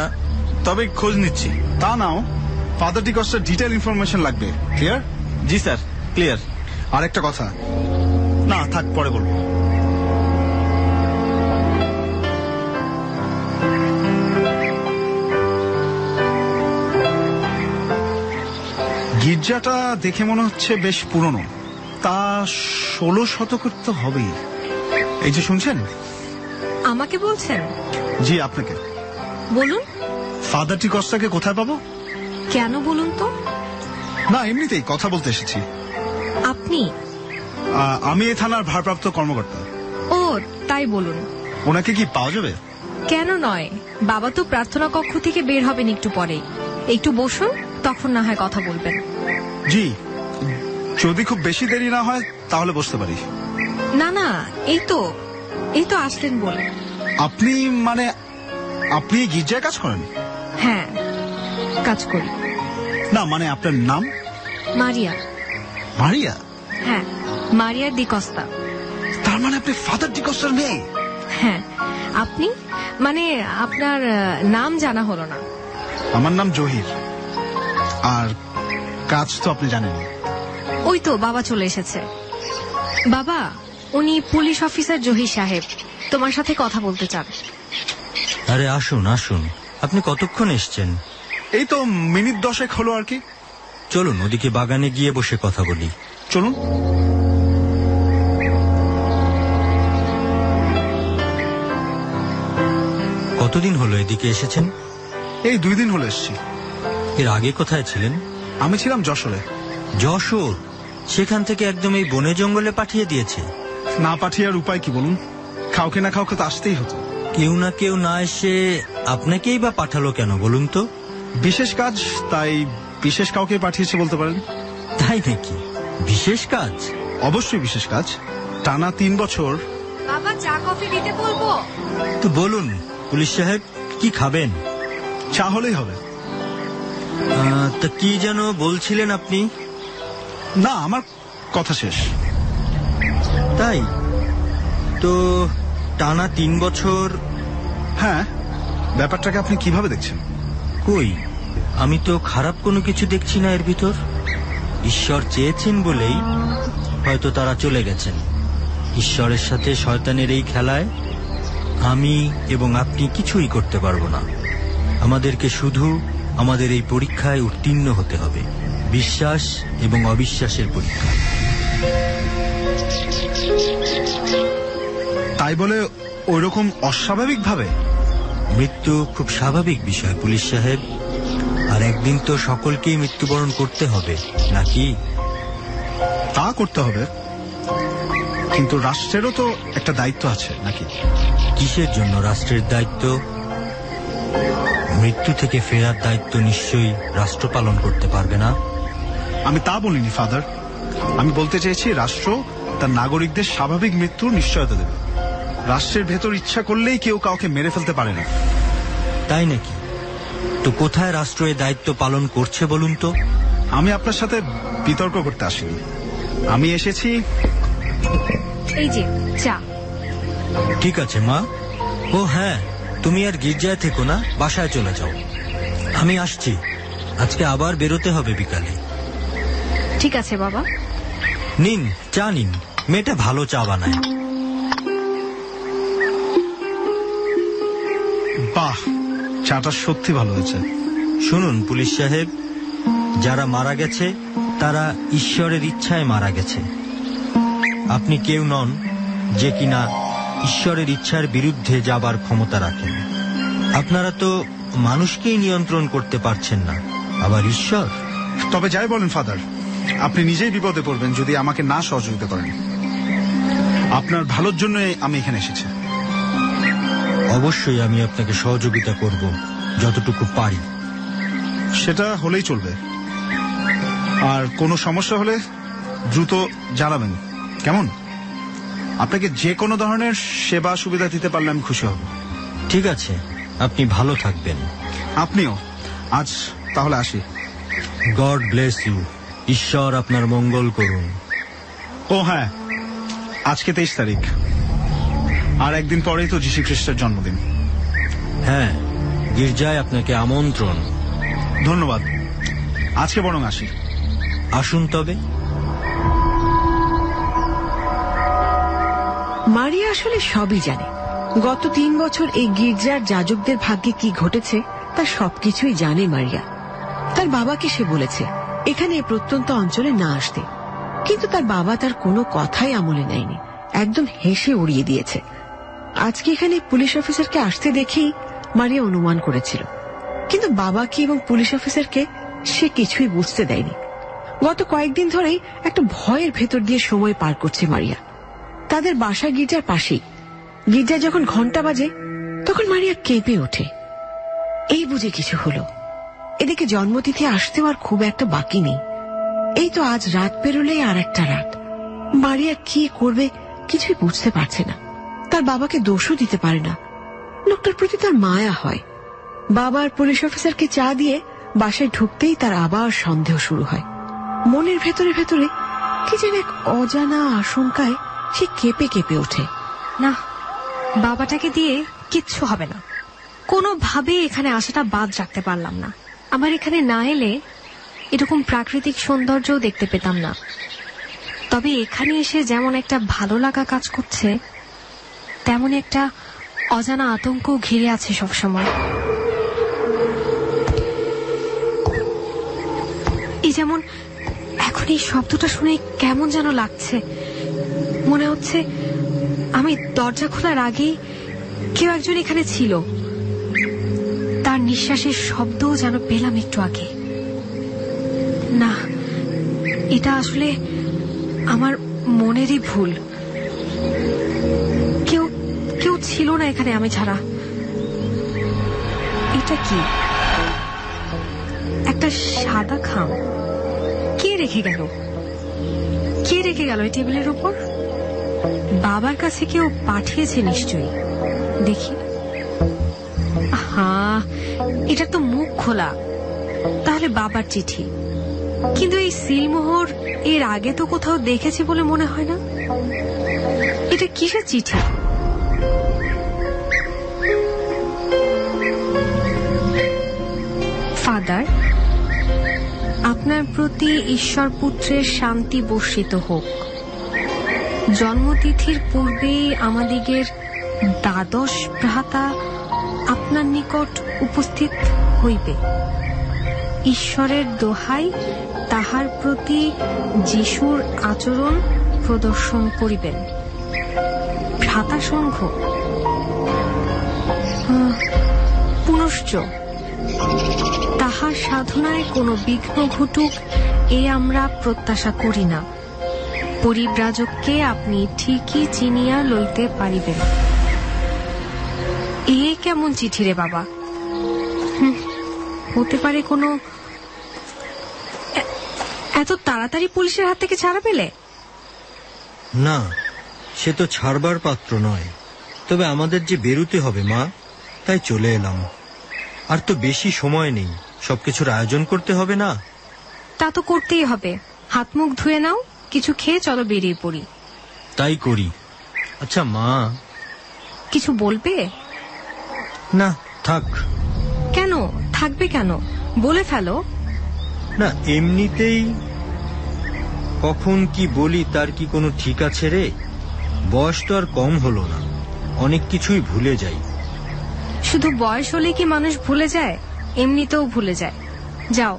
তবে খোঁজ নিচ্ছি। তা নাও, ফাদার ডিকস্টার ডিটেইল ইনফরমেশন লাগবে। ক্লিয়ার? জি স্যার, ক্লিয়ার। আর একটা কথা, না থাক, পরে বলবো। গির্জাটা দেখে মনে হচ্ছে বেশ পুরনো, তা 16 শতকের তো হবেই। এই যে শুনছেন? আমাকে বলছেন? জি আপনাকে। বলুন। ফাদার ডিকস্টাকে কোথায় পাবো? কেন বলুন তো? না এমনিতেই কথা বলতে এসেছি। আপনি? আমি এই থানার ভারপ্রাপ্ত কর্মকর্তা। ও তাই, বলুন। ওনাকে কি পাওয়া যাবে? কেন নয়, বাবা তো প্রার্থনা কক্ষ থেকে বের হবেন একটু পরেই। একটু বসুন, তখন না হয় কথা বলবেন। জি, যদি খুব বেশি দেরি না হয় তাহলে বসতে পারি। না না, এই তো আসলেন বলে। আপনি মানে আপনি গির্জায় কাজ করেন? হ্যাঁ, কাজ করি। না মানে আপনার নাম? মারিয়া। মারিয়া? হ্যাঁ, মারিয়া ডিকস্তা। তার মানে আপনি ফাদার ডিকস্টার মেয়ে? হ্যাঁ। আপনি? মানে আপনার নাম জানা হলো না। আমার নাম জহির, আর কাজ তো আপনি জানেন। ওই তো বাবা চলে এসেছে। বাবা, উনি পুলিশ অফিসার জহির সাহেব, তোমার সাথে কথা বলতে চান। আরে আসুন আসুন, আপনি কতক্ষণ এসছেন? এই তো মিনিট 10 হলো আর কি। চলুন ওদিকে বাগানে গিয়ে বসে কথা বলি। চলুন। কতদিন হলো এদিকে এসেছেন? এই 2 দিন হলো এসছি। এর আগে কোথায় ছিলেন? আমি ছিলাম যশোরে। যশোর? সেখান থেকে একদম এই বনে জঙ্গলে পাঠিয়ে দিয়েছে? না পাঠিয়ে আর উপায় কি বলুন, কাউকে না কাউকে তো আসতেই হতো। কেউ না কেউ না এসে আপনাকেই বা পাঠালো কেন বলুন তো? বিশেষ কাজ, তাই বিশেষ কাউকে পাঠিয়েছে বলতে পারেন। তাই নাকি? বিশেষ কাজ? অবশ্যই বিশেষ কাজ। টানা 3 বছর। বাবা, চা কফি দিতে বলবো? তো বলুন পুলিশ সাহেব, কি খাবেন? চা হলেই হবে। তা কি যেন বলছিলেন আপনি? না, আমার কথা শেষ। তাই তো, টানা 3 বছর। হ্যাঁ, ব্যাপারটাকে আপনি কিভাবে দেখছেন? কই, আমি তো খারাপ কোনো কিছু দেখছি না এর ভিতর। ঈশ্বর চেয়েছেন বলেই হয়তো তারা চলে গেছেন। ঈশ্বরের সাথে শয়তানের এই খেলায় আমি এবং আপনি কিছুই করতে পারবো না। আমাদেরকে শুধু আমাদের এই পরীক্ষায় উত্তীর্ণ হতে হবে, বিশ্বাস এবং অবিশ্বাসের পরীক্ষা। তাই বলে ওইরকম অস্বাভাবিক ভাবে? মৃত্যু খুব স্বাভাবিক বিষয় পুলিশ সাহেব, আর একদিন তো সকলকেই মৃত্যুবরণ করতে হবে নাকি? তা করতে হবে, কিন্তু রাষ্ট্রেরও তো একটা দায়িত্ব আছে নাকি? কিসের জন্য রাষ্ট্রের দায়িত্ব? মৃত্যু থেকে ফেরার দায়িত্ব নিশ্চয়ই রাষ্ট্র পালন করতে পারবে না। আমি তা বলিনি ফাদার, আমি বলতে চেয়েছি রাষ্ট্র তার নাগরিকদের স্বাভাবিক মৃত্যুর নিশ্চয়তা দেবে। রাষ্ট্রের ভেতর ইচ্ছা করলেই কেউ কাউকে মেরে ফেলতে পারে না। তাই নাকি? তো কোথায় রাষ্ট্র এই দায়িত্ব পালন করছে বলুন তো? আমি আপনার সাথে বিতর্ক করতে আসিনি, আমি এসেছি। এই যে চা। ঠিক আছে মা। ও হ্যাঁ, তুমি আর গির্জায় থেকো না, বাসায় চলে যাও। আমি আসছি, আজকে আবার বেরোতে হবে বিকালে। ঠিক আছে বাবা। নিন চা নিন, মেয়েটা ভালো চা বানায়। বাহ, চাটা সত্যি ভালো হয়েছে। শুনুন পুলিশ সাহেব, যারা মারা গেছে তারা ঈশ্বরের ইচ্ছায় মারা গেছে। আপনি কেউ নন যে কিনা ঈশ্বরের ইচ্ছার বিরুদ্ধে যাবার ক্ষমতা রাখেন। আপনারা তো মানুষকেই নিয়ন্ত্রণ করতে পারছেন না, আবার ঈশ্বর। তবে যাই বলেন ফাদার, আপনি নিজেই বিপদে পড়বেন যদি আমাকে না সহযোগিতা করেন। আপনার ভালোর জন্য আমি এখানে এসেছি। অবশ্যই আমি আপনাকে সহযোগিতা করব যতটুকু পারি। সেটা হলেই চলবে। আর কোনো সমস্যা হলে দ্রুত জানাবেন, কেমন? আপনাকে যে কোনো ধরনের সেবা সুবিধা দিতে পারলে আমি খুশি হব। ঠিক আছে, আপনি ভালো থাকবেন। আপনিও। আজ তাহলে আসি। God bless you. ঈশ্বর আপনার মঙ্গল করুন। ও হ্যাঁ, আজকে 23 তারিখ, আর একদিন পরেই তো যীশু খ্রিস্টের জন্মদিন। হ্যাঁ, গির্জায় আপনাকে আমন্ত্রণ। ধন্যবাদ, আজকে বরং আসি। আসুন তবে। মারিয়া আসলে সবই জানে। গত 3 বছর এই গির্জার যাজকদের ভাগ্যে কি ঘটেছে তার সবকিছুই জানে মারিয়া। তার বাবাকে সে বলেছে এখানে এই প্রত্যন্ত অঞ্চলে না আসতে, কিন্তু তার বাবা তার কোনো কথাই আমলে নেয়নি, একদম হেসে উড়িয়ে দিয়েছে। আজকে এখানে পুলিশ অফিসারকে আসতে দেখেই মারিয়া অনুমান করেছিল, কিন্তু বাবাকে এবং পুলিশ অফিসারকে সে কিছুই বুঝতে দেয়নি। গত কয়েকদিন ধরেই একটা ভয়ের ভেতর দিয়ে সময় পার করছে মারিয়া। তাদের বাসা গির্জার পাশেই। গির্জায় যখন ঘন্টা বাজে তখন মারিয়া কেঁপে ওঠে। এই বুঝে কিছু হলো। এদিকে জন্মতিথি আসতেও আর খুব একটা বাকি নেই। এই তো আজ রাত পেরোলেই আর একটা রাত। মারিয়া কি করবে কিছুই বুঝতে পারছে না। তার বাবাকে দোষও দিতে পারে না, লোকটার প্রতি তার মায়া হয়। বাবার পুলিশ অফিসারকে চা দিয়ে বাসায় ঢুকতেই তার আবার সন্দেহ শুরু হয়। মনের ভেতরে ভেতরে কি যেন এক অজানা আশঙ্কায় সে কেঁপে কেঁপে ওঠে। না, বাবাটাকে দিয়ে কিচ্ছু হবে না। কোনোভাবে এখানে আসাটা বাদ রাখতে পারলাম না। আমার এখানে না এলে এরকম প্রাকৃতিক সৌন্দর্যও দেখতে পেতাম না। তবে এখানে এসে যেমন একটা ভালো লাগা কাজ করছে, তেমন একটা অজানা আতঙ্ক ঘিরে আছে সবসময়। এই যেমন এখন এই শব্দটা শুনে কেমন যেন লাগছে। মনে হচ্ছে আমি দরজা খোলার আগেই কেউ একজন এখানে ছিল। তার নিঃশ্বাসের শব্দও যেন পেলাম একটু আগে। না, এটা আসলে আমার মনেরই ভুল। কেউ কেউ ছিল না এখানে আমি ছাড়া। এটা কি? একটা সাদা খাম। কে রেখে গেল? কে রেখে গেল এই টেবিলের উপর? বাবার কাছে কেউ পাঠিয়েছে নিশ্চয়ই। দেখি। হ্যাঁ, এটা তো মুখ খোলা, তাহলে বাবার চিঠি। কিন্তু এই সিলমোহর এর আগে তো কোথাও দেখেছি বলে মনে হয় না। এটা কিসের চিঠি? ফাদার, আপনার প্রতি ঈশ্বর পুত্রের শান্তি বর্ষিত হোক। জন্মতিথির পূর্বেই আমাদিগের দ্বাদশ ভ্রাতা আপনার নিকট উপস্থিত হইবে। ঈশ্বরের দোহাই তাহার প্রতি যিশুর আচরণ প্রদর্শন করিবেন। ভ্রাতা সংঘ। পুনশ্চ তাহার সাধনায় কোনো বিঘ্ন ঘটুক এ আমরা প্রত্যাশা করি না। পরিব্রাজককে আপনি ঠিকই চিনিয়া লইতে পারিবেন। এ কেমন চিঠি রে বাবা? হতে পারে কোনো এত তাড়াতাড়ি পুলিশের হাত থেকে ছাড়া পেলে? না, সে তো ছাড়বার পাত্র নয়। তবে আমাদের যে বেরুতে হবে মা, তাই চলে এলাম। আর তো বেশি সময় নেই, সবকিছুর আয়োজন করতে হবে না? তা তো করতেই হবে। হাত মুখ ধুয়ে নাও, কিছু খেয়ে চলো বেরিয়ে পড়ি। তাই করি। আচ্ছা মা, কিছু বলবে? না থাক। কেন থাকবে? কেন বলে ফেলো। না, এমনিতেই কখন কি বলি তার কি কোনো ঠিক আছে রে? বয়স তো আর কম হলো না, অনেক কিছুই ভুলে যাই। শুধু বয়স হলে কি মানুষ ভুলে যায়? এমনিতেও ভুলে যায়। যাও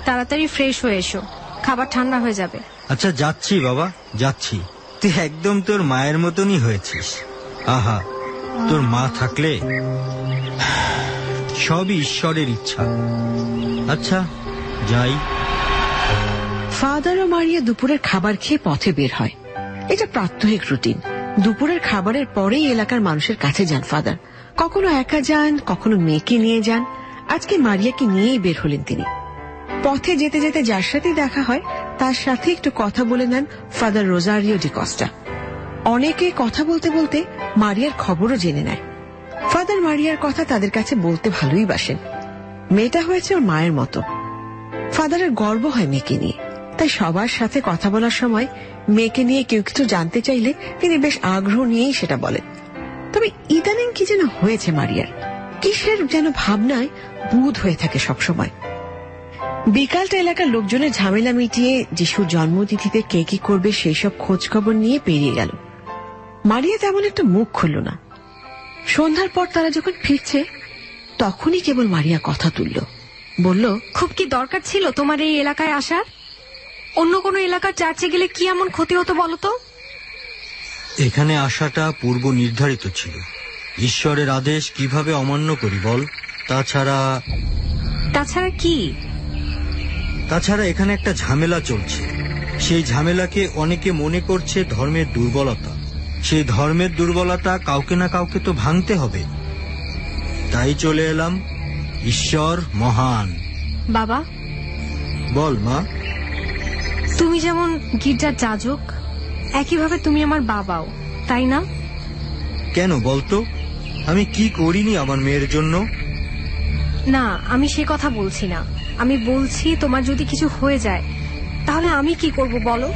তাড়াতাড়ি ফ্রেশ হয়ে এসো, খাবার ঠান্ডা হয়ে যাবে। আচ্ছা যাচ্ছি বাবা, যাচ্ছি। তুই একদম তোর মায়ের মতনই হয়েছিস। আহা, তোর মা থাকলে সবই ঈশ্বরের ইচ্ছা। আচ্ছা যাই। ফাদার ও মারিয়া দুপুরের খাবার খেয়ে পথে বের হয়। এটা প্রাত্যহিক রুটিন। দুপুরের খাবারের পরেই এলাকার মানুষের কাছে যান ফাদার। কখনো একা যান, কখনো মেয়েকে নিয়ে যান। আজকে মারিয়াকে নিয়েই বের হলেন তিনি। পথে যেতে যেতে যার সাথে দেখা হয় তার সাথে একটু কথা বলে নেন ফাদার রোজারিও ডি কস্টা। অনেকে কথা বলতে বলতে মারিয়ার খবরও জেনে নেয়। ফাদার মারিয়ার কথা তাদের কাছে বলতে ভালোই বাসেন। মেয়েটা হয়েছে ওর মায়ের মতো। ফাদারের গর্ব হয় মেয়েকে নিয়ে, তাই সবার সাথে কথা বলার সময় মেয়েকে নিয়ে কেউ কিছু জানতে চাইলে তিনি বেশ আগ্রহ নিয়েই সেটা বলেন। তবে ইদানিং কি যেন হয়েছে মারিয়ার, কিসের যেন ভাবনায় বুঁদ হয়ে থাকে সবসময়। বিকালটা এলাকার লোকজনের ঝামেলা মিটিয়ে যিশুর জন্মতিথিতে কে কি করবে সেই সব খোঁজ খবর নিয়ে পেরিয়ে গেল। মারিয়া তেমন একটা মুখ খুলল না। সন্ধ্যার পর তারা যখন ফিরছে তখনই কেবল মারিয়া কথা তুলল, বলল, খুব কি দরকার ছিল তোমার এই এলাকায় আসার? অন্য কোনো এলাকার চার্চে গেলে কি এমন ক্ষতি হতো বলো তো? এখানে আসাটা পূর্ব নির্ধারিত ছিল। ঈশ্বরের আদেশ কিভাবে অমান্য করি বল? তাছাড়া কি? তাছাড়া এখানে একটা ঝামেলা চলছে। সেই ঝামেলাকে অনেকে মনে করছে ধর্মের দুর্বলতা। সেই ধর্মের দুর্বলতা কাউকে না কাউকে তো ভাঙতে হবে। তাই চলে এলাম। ঈশ্বর মহান। বাবা, বল মা। তুমি যেমন গির্জার যাজক, একইভাবে তুমি আমার বাবাও, তাই না? কেন বলতো? আমি কি করিনি আমার মেয়ের জন্য? না, আমি সে কথা বলছি না। আমি বলছি তোমার যদি কিছু হয়ে যায় তাহলে আমি কি করব বলো?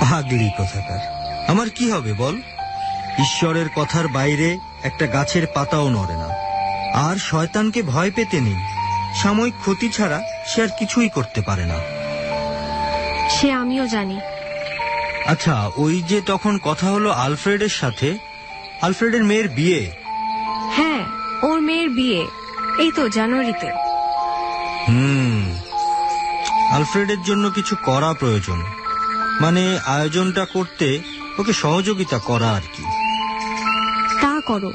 পাগলি কথাকার। আমার কি হবে বল? ঈশ্বরের কথার বাইরে একটা গাছের পাতাও নড়ে না। আর শয়তানকে ভয় পেতে নেই। সাময়িক ক্ষতি ছাড়া সে আর কিছুই করতে পারে না। সে আমিও জানি। আচ্ছা, ওই যে তখন কথা হলো আলফ্রেডের সাথে, আলফ্রেডের মেয়ের বিয়ে। হ্যাঁ, ওর মেয়ের বিয়ে এই তো জানুয়ারিতে। আলফ্রেডের জন্য কিছু করা প্রয়োজন। মানে আয়োজনটা করতে ওকে সহযোগিতা করা আর কি। তা করো,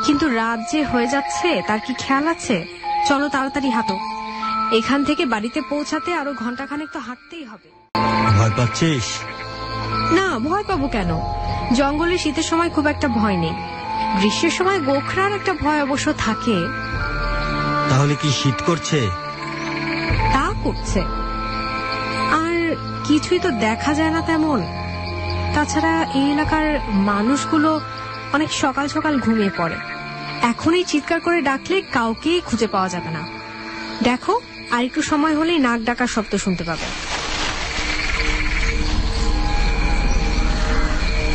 কিন্তু রাত যে হয়ে যাচ্ছে তার কি খেয়াল আছে? চলো তাড়াতাড়ি হাঁটো। এখান থেকে বাড়িতে পৌঁছাতে আরো ঘন্টাখানেক তো হাঁটতেই হবে। ভয় পাচ্ছিস? না, ভয় পাবো কেন? জঙ্গলে শীতের সময় খুব একটা ভয় নেই। গ্রীষ্মের সময় গোখরার একটা ভয় অবশ্য থাকে। তাহলে কি শীত করছে? তা করছে, আর কিছুই তো দেখা যায় না তেমন। তাছাড়া এই এলাকার মানুষগুলো অনেক সকাল সকাল ঘুমিয়ে পড়ে। এখনই চিৎকার করে ডাকলে কাউকেই খুঁজে পাওয়া যাবে না। দেখো, আর একটু সময় হলেই নাক ডাকার শব্দ শুনতে পাবে।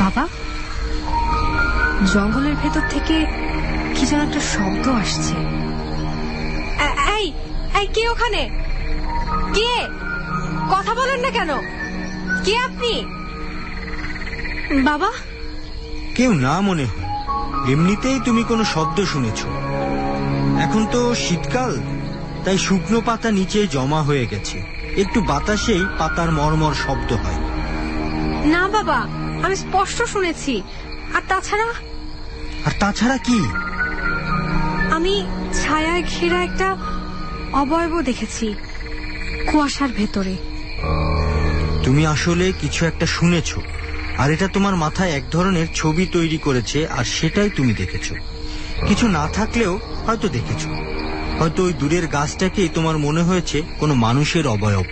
বাবা, জঙ্গলের ভেতর থেকে কি যেন একটা শব্দ আসছে। এই এই, কে ওখানে? কে? কথা বলেন না কেন? কে আপনি? বাবা? কেউ না মনে হয়। এমনিতেই তুমি কোনো শব্দ শুনেছ। এখন তো শীতকাল, তাই শুকনো পাতা নিচে জমা হয়ে গেছে। একটু বাতাসেই পাতার মরমর শব্দ হয়। না বাবা, আমি স্পষ্ট শুনেছি। আর তাছাড়া কি? আমি ছায়ায় ঘেরা একটা অবয়বও দেখেছি কুয়াশার ভেতরে। তুমি আসলে কিছু একটা শুনেছো, আর এটা তোমার মাথায় এক ধরনের ছবি তৈরি করেছে, আর সেটাই তুমি দেখেছো। কিছু না থাকলেও হয়তো দেখেছো। হয়তো ওই দূরের গাছটাকেই তোমার মনে হয়েছে কোনো মানুষের অবয়ব।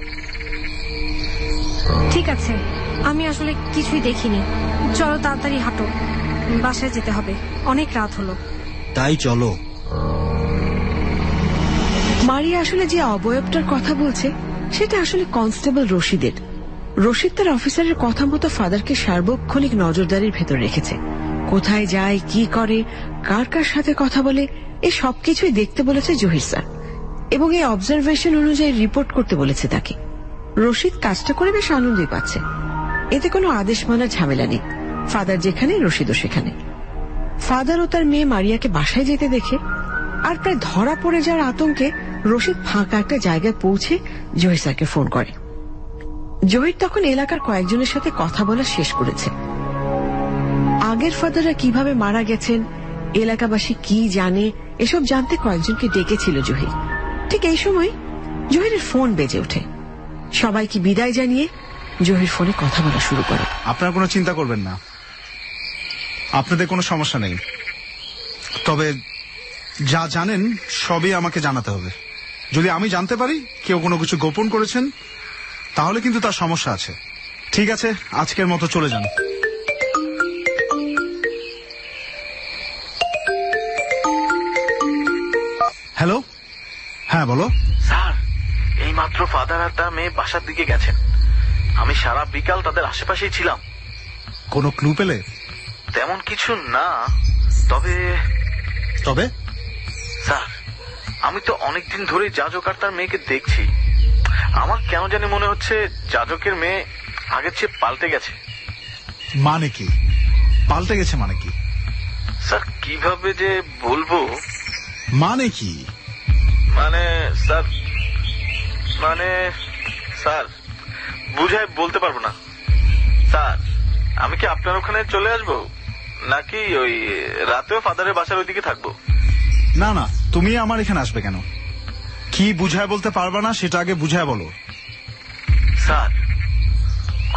ঠিক আছে, আমি আসলে কিছুই দেখিনি। চলো তাড়াতাড়ি হাঁটো, বাসায় যেতে হবে, অনেক রাত হলো। তাই চলো। মারিয়া আসলে যে অবয়বটার কথা বলছে সেটা আসলে কনস্টেবল রশিদের। রশিদ তার অফিসারের কথা মতো ফাদারকে সার্বক্ষণিক নজরদারির ভেতর রেখেছে। কোথায় যায়, কি করে, কার কার সাথে কথা বলে, এই সবকিছুই দেখতে বলেছে জহির স্যার, এবং এই অবজারভেশন অনুযায়ী রিপোর্ট করতে বলেছে তাকে। রশিদ কাজটা করে বেশ আনন্দই পাচ্ছে। এতে কোনো আদেশ মানার ঝামেলা নেই। ফাদার যেখানে, রশিদও সেখানে। ফাদার ও তার মেয়ে মারিয়াকে বাসায় যেতে দেখে আর প্রায় ধরা পড়ে যাওয়ার আতঙ্কে রশিদ ফাঁকা একটা জায়গায় পৌঁছে জহির স্যারকে ফোন করে। জহির তখন এলাকার কয়েকজনের সাথে কথা বলা শেষ করেছে। আগের ফাদাররা কিভাবে মারা গেছেন, এলাকাবাসী কি জানে, এসব জানতে কয়েকজনকে ডেকেছিল জহির। ঠিক এই সময় জহিরের ফোন বেজে ওঠে। সবাইকে বিদায় জানিয়ে জহির ফোনে কথা বলা শুরু করে। আপনারা কোনো চিন্তা করবেন না, আপনাদের কোনো সমস্যা নেই। তবে যা জানেন সবই আমাকে জানাতে হবে। যদি আমি জানতে পারি কেউ কোনো কিছু গোপন করেছেন, তাহলে কিন্তু তার সমস্যা আছে। ঠিক আছে, আজকের মতো চলে যান। হ্যালো, হ্যাঁ বলো। স্যার, এইমাত্র ফাদার আর তার মেয়ে বাসার দিকে গেছেন। আমি সারা বিকাল তাদের আশেপাশেই ছিলাম। কোনো ক্লু পেলে? তেমন কিছু না, তবে তবে স্যার, আমি তো অনেকদিন ধরেই যাজক আর তার মেয়েকে দেখছি। আমার কেন জানি মনে হচ্ছে যাজকের মেয়ে আগের চেয়ে পাল্টে গেছে। মানে কি পাল্টে গেছে? মানে কি স্যার, কিভাবে যে বলবো। মানে কি? মানে স্যার বুঝায় বলতে পারবো না। স্যার, আমি কি আপনার ওখানে চলে আসবো, নাকি ওই রাতেও ফাদারের বাসার ওইদিকে থাকবো? না না, তুমি আমার এখানে আসবে কেন? কি বুঝায় বলতে পারবা না সেটা আগে বুঝায় বলো। স্যার,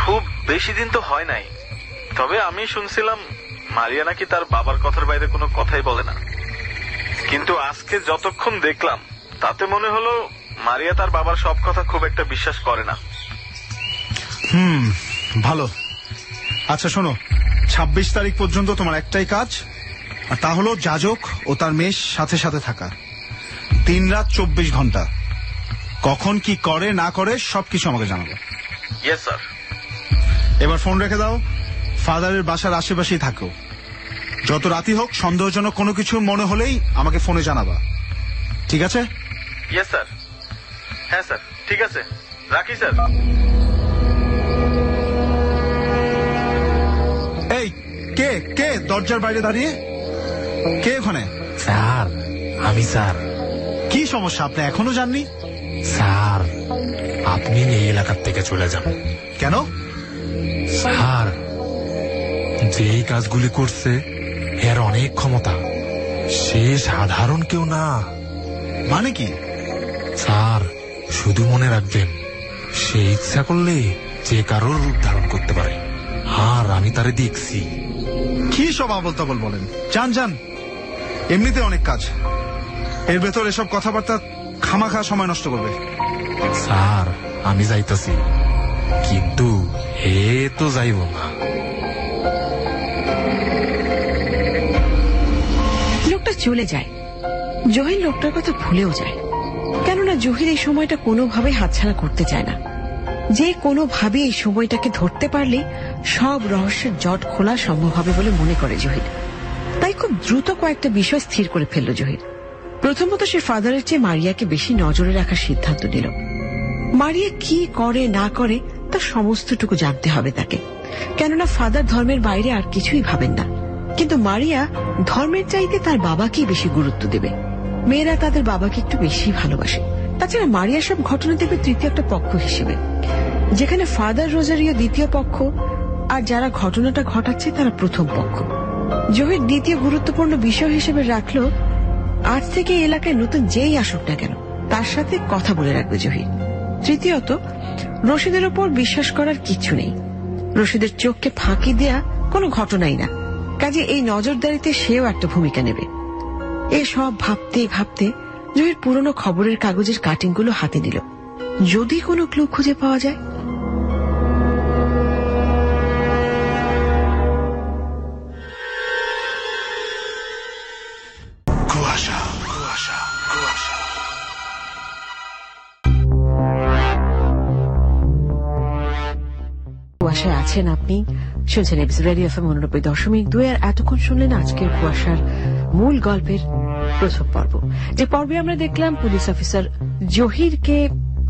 খুব বেশি দিন তো হয় নাই, তবে আমি শুনছিলাম মারিয়া নাকি তার বাবার কথার বাইরে কোনো কথাই বলে না। কিন্তু আজকে যতক্ষণ দেখলাম তাতে মনে হলো মারিয়া তার বাবার সব কথা খুব একটা বিশ্বাস করে না। ভালো। আচ্ছা শোনো, 26 তারিখ পর্যন্ত তোমার একটাই কাজ, আর তা হলো যাজক ও তার মেয়ের সাথে সাথে থাকা। 3 রাত 24 ঘন্টা। কখন কি করে না করে সবকিছু আমাকে জানাবে। Yes sir. এবার ফোন রেখে দাও, ফাদারের বাসার আশেপাশেই থাকো। যত রাতই হোক সন্দেহজনক কোনো কিছু মনে হলেই আমাকে ফোনে জানাবা, ঠিক আছে? Yes sir. হ্যাঁ স্যার, ঠিক আছে, রাখি স্যার। এই কে কে দরজার বাইরে দাঁড়িয়ে? কে ওখানে? স্যার, আমি স্যার। কি সমস্যা, আপনি এখনো যাননি? স্যার, আপনি এই এলাকার থেকে চলে যান। কেন? স্যার, যেই কাজগুলি করছে এর অনেক ক্ষমতা, সে সাধারণ কেউ না। মানে কি? স্যার, শুধু মনে রাখবেন, সে ইচ্ছা করলে যে কারোর রূপ ধারণ করতে পারে, আর আমি তারে দেখছি। কি সব আবল তাবল বলেন? যান যান, এমনিতে অনেক কাজ, এর ভেতর এসব কথাবার্তা খামাখা সময় নষ্ট করবে। স্যার, আমি যাইতাছি, কিন্তু এ তো যাইব না। লোকটা চলে যায়। জহির লোকটার কথা ভুলেও যায়, কেননা জহির এই সময়টা কোনোভাবে হাতছাড়া করতে চায় না। যে কোনোভাবে এই সময়টাকে ধরতে পারলে সব রহস্যের জট খোলা সম্ভব হবে বলে মনে করে জহির। তাই খুব দ্রুত কয়েকটা বিষয় স্থির করে ফেলল জহির। প্রথমত, সে ফাদারের চেয়ে মারিয়াকে বেশি নজরে রাখার সিদ্ধান্ত নিল। মারিয়া কি করে না করে তার সমস্তটুকু জানতে হবে তাকে, কেননা ফাদার ধর্মের বাইরে আর কিছুই ভাবেন না। কিন্তু মারিয়া ধর্মের চাইতে তার বাবাকেই বেশি গুরুত্ব দেবে। মেয়েরা তাদের বাবাকে একটু বেশি ভালোবাসে। তাছাড়া মারিয়া সব ঘটনা দেবে তৃতীয় একটা পক্ষ হিসেবে, যেখানে ফাদার রোজারিও দ্বিতীয় পক্ষ, আর যারা ঘটনাটা ঘটাচ্ছে তারা প্রথম পক্ষ। জহির দ্বিতীয় গুরুত্বপূর্ণ বিষয় হিসেবে রাখলো, আজ থেকে এলাকায় নতুন যেই আসুক না কেন তার সাথে কথা বলে রাখবে জহির। তৃতীয়ত, রশিদের ওপর বিশ্বাস করার কিছু নেই। রশিদের চোখকে ফাঁকি দেয়া কোনো ঘটনাই না, কাজে এই নজরদারিতে সেও একটা ভূমিকা নেবে। এসব ভাবতে ভাবতে জহির পুরনো খবরের কাগজের কাটিংগুলো হাতে নিল, যদি কোনো ক্লু খুঁজে পাওয়া যায়। কুয়াশায় আছেন আপনি, শুনছেন এবিসি রেডিও এফএম 89.2 আর এতক্ষণ শুনলেন আজকের কুয়াশার মূল গল্পের প্রথম পর্ব। যে পর্বে আমরা দেখলাম পুলিশ অফিসার জহিরকে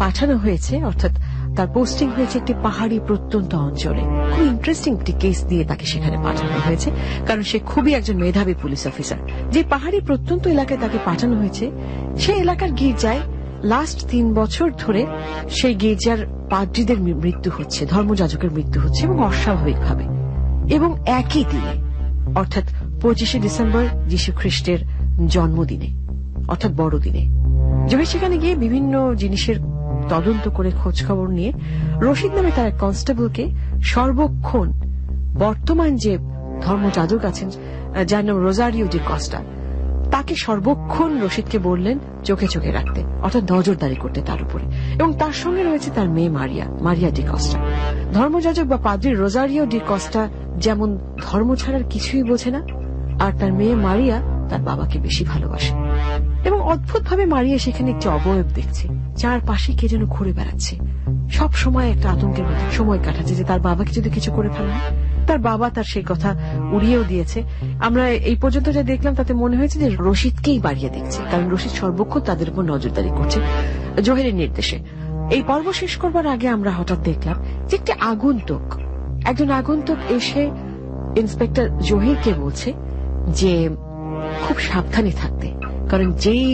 পাঠানো হয়েছে, অর্থাৎ তার পোস্টিং হয়েছে একটি পাহাড়ি প্রত্যন্ত অঞ্চলে। খুব ইন্টারেস্টিং একটি কেস দিয়ে তাকে সেখানে পাঠানো হয়েছে, কারণ সে খুবই একজন মেধাবী পুলিশ অফিসার। যে পাহাড়ি প্রত্যন্ত এলাকায় তাকে পাঠানো হয়েছে, সেই এলাকার গির্জায় লাস্ট 3 বছর ধরে সেই গির্জার পাদ্রীদের মৃত্যু হচ্ছে, ধর্মযাজকের মৃত্যু হচ্ছে, এবং অস্বাভাবিকভাবে, এবং একই দিনে, অর্থাৎ 25শে ডিসেম্বর যীশু খ্রিস্টের জন্মদিনে, অর্থাৎ বড়দিনে। জহির সেখানে গিয়ে বিভিন্ন জিনিসের তদন্ত করে খোঁজ খবর নিয়ে রশিদ নামে তার এক কনস্টেবলকে সর্বক্ষণ বর্তমান যে ধর্মযাজক আছেন, যার নাম রোজারিও ডি কস্টা, তাকে সর্বক্ষণ রশিদকে বললেন চোখে চোখে রাখতে, অর্থাৎ নজরদারি করতে তার উপরে। এবং তার সঙ্গে রয়েছে তার মেয়ে মারিয়া ডি কস্টা। ধর্মযাজক বা পাদ্রী রোজারিও ডি কস্টা যেমন ধর্ম ছাড়ার কিছুই বোঝে না, আর তার মেয়ে মারিয়া তার বাবাকে বেশি ভালোবাসে। এবং অদ্ভুতভাবে মারিয়া সেখানে একটি অবয়ব দেখছে, চারপাশে কে যেন ঘুরে বেড়াচ্ছে, সব সময় একটা আতঙ্কের মধ্যে সময় কাটাচ্ছে যে তার বাবাকে যদি কিছু করে ফেলা হয়। তার বাবা তার সেই কথা উড়িয়েও দিয়েছে। আমরা এই পর্যন্ত যা দেখলাম তাতে মনে হয়েছে যে রশিদকেই বাড়িয়ে দেখছে, কারণ রশিদ সর্বক্ষণ তাদের উপর নজরদারি করছে জহিরের নির্দেশে। এই পর্ব শেষ করবার আগে আমরা হঠাৎ দেখলাম যে একজন আগন্তুক এসে ইন্সপেক্টর জহিরকে বলছে যে খুব সাবধানে থাকতে, কারণ যেই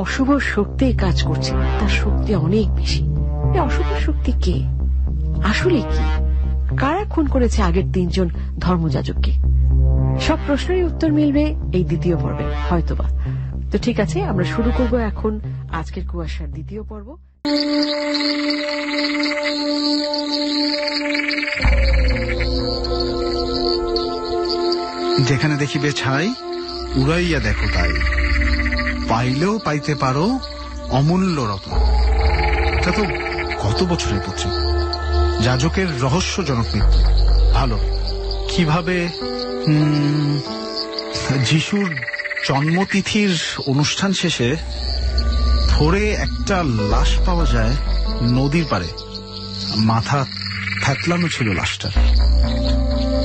অশুভ শক্তি কাজ করছে তার শক্তি অনেক বেশি। এই অশুভ শক্তি কে, আসলে কি, কারা খুন করেছে আগের 3 জন ধর্মযাজককে? সব প্রশ্নেরই উত্তর মিলবে এই দ্বিতীয় পর্বে হয়তোবা। তো ঠিক আছে, আমরা শুরু করব এখন আজকের কুয়াশার দ্বিতীয় পর্ব। যেখানে দেখিবে ছাই উড়াইয়া দেখো তাই, পাইলেও পাইতে পারো অমূল্য রত্ন। এটা তো কত বছরের পত্রিকা। যাজকের রহস্যজনক মৃত্যু। ভালো, কিভাবে? যিশুর জন্মতিথির অনুষ্ঠান শেষে ভোরে একটা লাশ পাওয়া যায় নদীর পাড়ে, মাথা থ্যাতলানো ছিল লাশটার।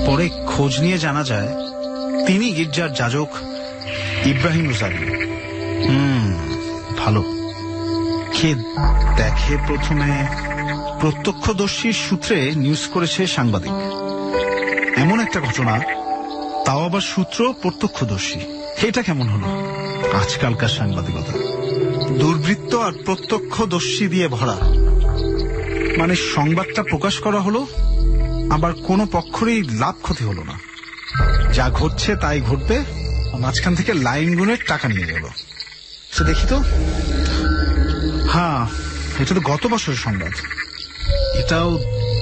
পরে খোঁজ নিয়ে জানা যায় তিনি গির্জার যাজক ইব্রাহিম রোজারিও। ভালো। কে দেখে প্রথমে? প্রত্যক্ষদর্শীর সূত্রে নিউজ করেছে সাংবাদিক। এমন একটা ঘটনা, তাও আবার সূত্র প্রত্যক্ষদর্শী। এটা কেমন হলো আজকালকার সাংবাদিকতা? দুর্বৃত্ত আর প্রত্যক্ষদর্শী দিয়ে ভরা। মানে সংবাদটা প্রকাশ করা হলো, আবার কোনো পক্ষেরই লাভ ক্ষতি হলো না। যা ঘটছে তাই ঘটবে, মাঝখান থেকে লাইন গুণের টাকা নিয়ে গেল। সে দেখি তো, হ্যাঁ, এটা তো গত বছরের সংবাদ। এটাও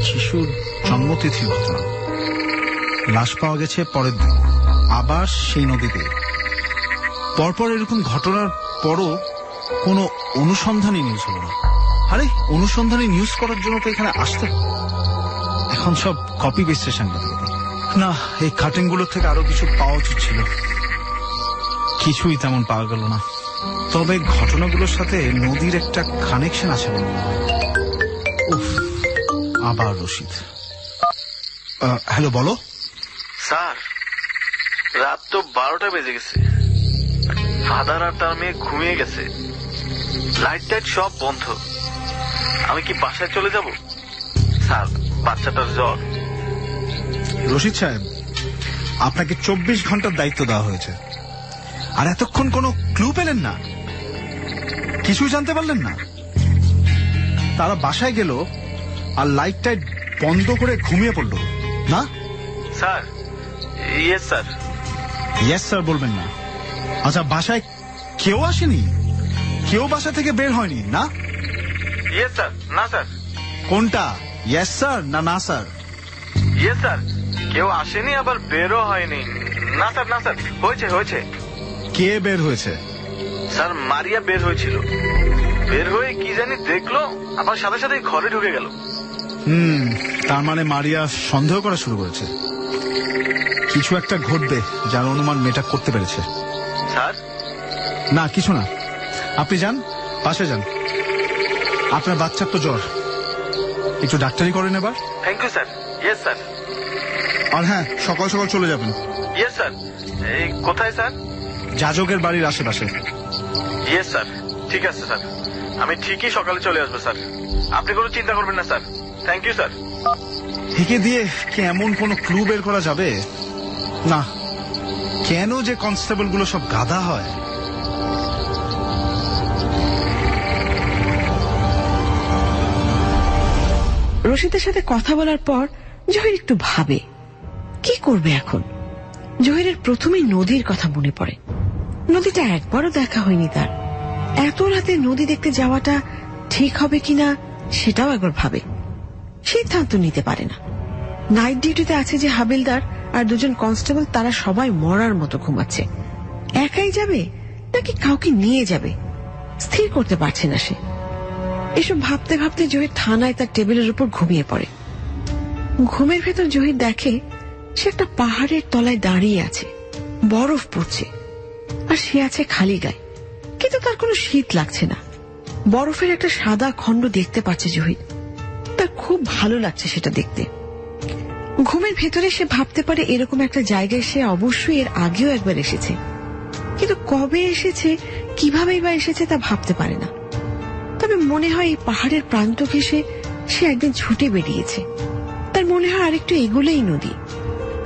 শিশুর জন্মতিথির ঘটনা। লাশ পাওয়া গেছে পরের দিন, আবার সেই নদীতে। পরপর এরকম ঘটনার পরও কোনো অনুসন্ধানী নিউজ হলো না। আরে অনুসন্ধানী নিউজ করার জন্য তো এখানে আসতে, এখন সব কপি পেস্টের সাংবাদিকতা। না, এই কাটিং গুলোর থেকে আরো কিছু পাওয়া উচিত ছিল, কিছুই তেমন পাওয়া গেল না। তবে ঘটনাগুলোর সাথে নদীর একটা কানেকশন আছে বলে মনে হয়। উফ, আবার রশিদ। হ্যালো, বলো। স্যার, রাত তো 12টা বেজে গেছে। ফাদার আর তার মেয়ে ঘুমিয়ে গেছে, লাইট টাইট সব বন্ধ। আমি কি বাসায় চলে যাব? স্যার, বাচ্চাটার জ্বর। রশিদ সাহেব, আপনাকে 24 ঘন্টার দায়িত্ব দেওয়া হয়েছে, আর এতক্ষণ কোনো ক্লু পেলেন না? কিছুই জানতে পারলেন না? তারা বাসায় গেল আর লাইট টাইট বন্ধ করে ঘুমিয়ে পড়ল না? Sir, yes sir. Yes sir বলবেন না? আচ্ছা, বাসায় কেউ আসেনি? কেউ বাসা থেকে বের হয়নি না? Yes sir. না স্যার। কোনটা, ইয়েস স্যার না না স্যার? ইয়েস স্যার, কেউ আসেনি আবার বেরও হয়নি। না স্যার, না স্যার, হয়েছে হয়েছে। কে বের হয়েছে? স্যার মারিয়া বের হয়েছিল, বের হয়ে কি জানি দেখলো, আবার সাথে সাথে ঘরে ঢুকে গেল। তার মানে মারিয়া সন্দেহ করা শুরু করেছে, কিছু একটা ঘটবে যার অনুমান মেয়েটা করতে পেরেছে। স্যার? না কিছু না, আপনি যান, পাশে যান। আপনার বাচ্চার তো জ্বর, একটু ডাক্তারি করেন এবার। Thank you sir. Yes sir. আর হ্যাঁ, সকাল সকাল চলে যাবেন। Yes sir. এই কোথায় স্যার? যাজকের বাড়ির আশেপাশে। ইয়েস স্যার, ঠিক আছে স্যার, আমি ঠিকই সকালে চলে আসবো স্যার, আপনি কোনো চিন্তা করবেন না স্যার। Thank you sir. থেকে দিয়ে কি এমন কোনো ক্লু বের করা যাবে না? কেন যে কনস্টেবল গুলো সব গাধা হয়? রশিদের সাথে কথা বলার পর জহির একটু ভাবে কি করবে এখন। জহিরের প্রথমেই নদীর কথা মনে পড়ে। নদীটা একবারও দেখা হয়নি তার। এত রাতে নদী দেখতে যাওয়াটা ঠিক হবে কিনা সেটাও একবার ভাবে, সিদ্ধান্ত নিতে পারে না। নাইট ডিউটিতে আছে যে হাবিলদার আর দুজন কনস্টেবল, তারা সবাই মরার মতো ঘুমাচ্ছে। একাই যাবে নাকি কাউকে নিয়ে যাবে স্থির করতে পারছে না সে। এসব ভাবতে ভাবতে জহির থানায় তার টেবিলের উপর ঘুমিয়ে পড়ে। ঘুমের ভেতর জহির দেখে সে একটা পাহাড়ের তলায় দাঁড়িয়ে আছে, বরফ পড়ছে আর সে আছে খালি গায়ে, কিন্তু তার কোনো শীত লাগছে না। বরফের একটা সাদা খণ্ড দেখতে পাচ্ছে জহির, তার খুব ভালো লাগছে সেটা দেখতে। ঘুমের ভেতরে সে ভাবতে পারে এরকম একটা জায়গায় সে অবশ্যই এর আগেও একবার এসেছে, কিন্তু কবে এসেছে, কিভাবেই বা এসেছে তা ভাবতে পারে না। তবে মনে হয় এই পাহাড়ের প্রান্ত ঘেঁষে সে একদিন ছুটে বেরিয়েছে। তার মনে হয় আরেকটু এগুলোই নদী।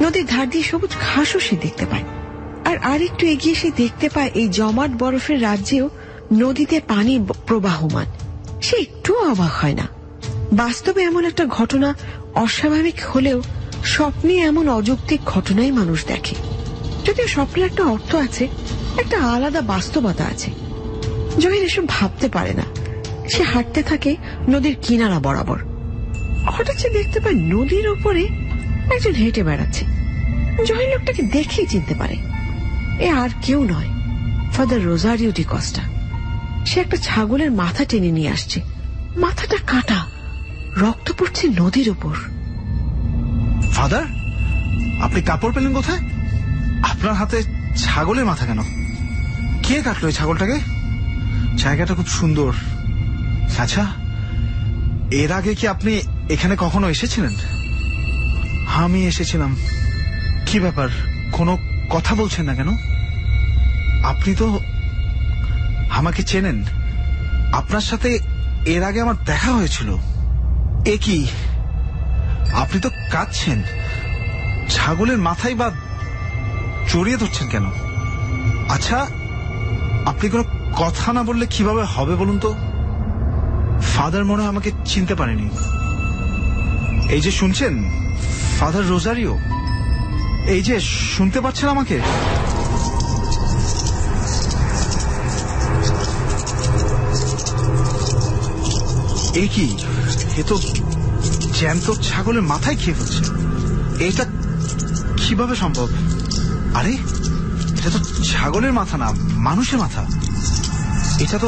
নদীর ধার দিয়ে সবুজ ঘাসও সে দেখতে পায়, আর আরেকটু এগিয়ে সে দেখতে পায় এই জমাট বরফের রাজ্যেও নদীতে পানি প্রবাহমান। সে একটুও অবাক হয় না। বাস্তবে এমন একটা ঘটনা অস্বাভাবিক হলেও স্বপ্নে এমন অযৌক্তিক ঘটনাই মানুষ দেখে। যদিও স্বপ্নের একটা অর্থ আছে, একটা আলাদা বাস্তবতা আছে। জহির এসব ভাবতে পারে না। সে হাঁটতে থাকে নদীর কিনারা বরাবর। হঠাৎ সে দেখতে পায় নদীর উপরে একজন হেঁটে বেড়াচ্ছে। জহির লোকটাকে দেখেই চিনতে পারে এ আর কেউ নয়, ফাদার রোজারিও ডি কস্টা। সে একটা ছাগলের মাথা টেনে নিয়ে আসছে, মাথাটা কাটা, রক্ত পড়ছে নদীর উপর। ফাদার, আপনি কাপড় পেলেন কোথায়? আপনার হাতে ছাগলের মাথা কেন? কে কাটলো এই ছাগলটাকে? জায়গাটা খুব সুন্দর। আচ্ছা, এর আগে কি আপনি এখানে কখনো এসেছিলেন? আমি এসেছিলাম। কি ব্যাপার, কোনো কথা বলছেন না কেন? আপনি তো আমাকে চেনেন, আপনার সাথে এর আগে আমার দেখা হয়েছিল। এ কি, আপনি তো কাঁদছেন, ছাগলের মাথায় বা জড়িয়ে ধরছেন কেন? আচ্ছা, আপনি কোনো কথা না বললে কিভাবে হবে বলুন তো? ফাদার মনে হয় আমাকে চিনতে পারেনি। এই যে শুনছেন, ফাদার রোজারিও, এই যে শুনতে পাচ্ছেন আমাকে? এ কি, এ তো জ্যান্ত ছাগলের মাথায় খেয়ে ফেলছে। এটা কিভাবে সম্ভব? আরে, এটা তো ছাগলের মাথা না, মানুষের মাথা। এটা তো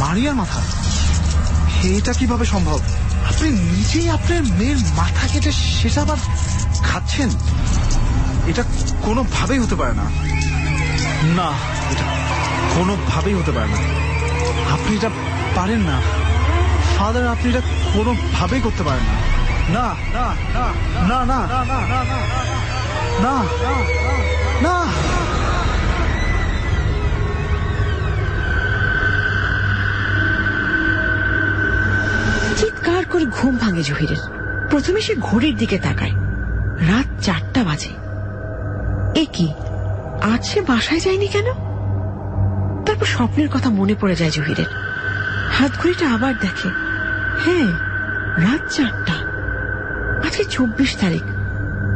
মারিয়ার মাথা। এটা কিভাবে সম্ভব? আপনি নিজেই আপনার মেয়ের মাথা কেটে সেটা আবার খাচ্ছেন? এটা কোনোভাবেই হতে পারে না। না, এটা কোনোভাবেই হতে পারে না। আপনি এটা পারেন না ফাদার, আপনি এটা কোনোভাবেই করতে পারেন না। না না না না না না না না। চিৎকার করে ঘুম ভাঙে জহিরের। প্রথমে সে ঘড়ির দিকে তাকায়, রাত 4টা বাজে। এ কি, আজ সে বাসায় যায়নি কেন? তারপর স্বপ্নের কথা মনে পড়ে যায় জহিরের। হাত ঘড়িটা আবার দেখে, হ্যাঁ, রাত 4টা। আজকে 24 তারিখ।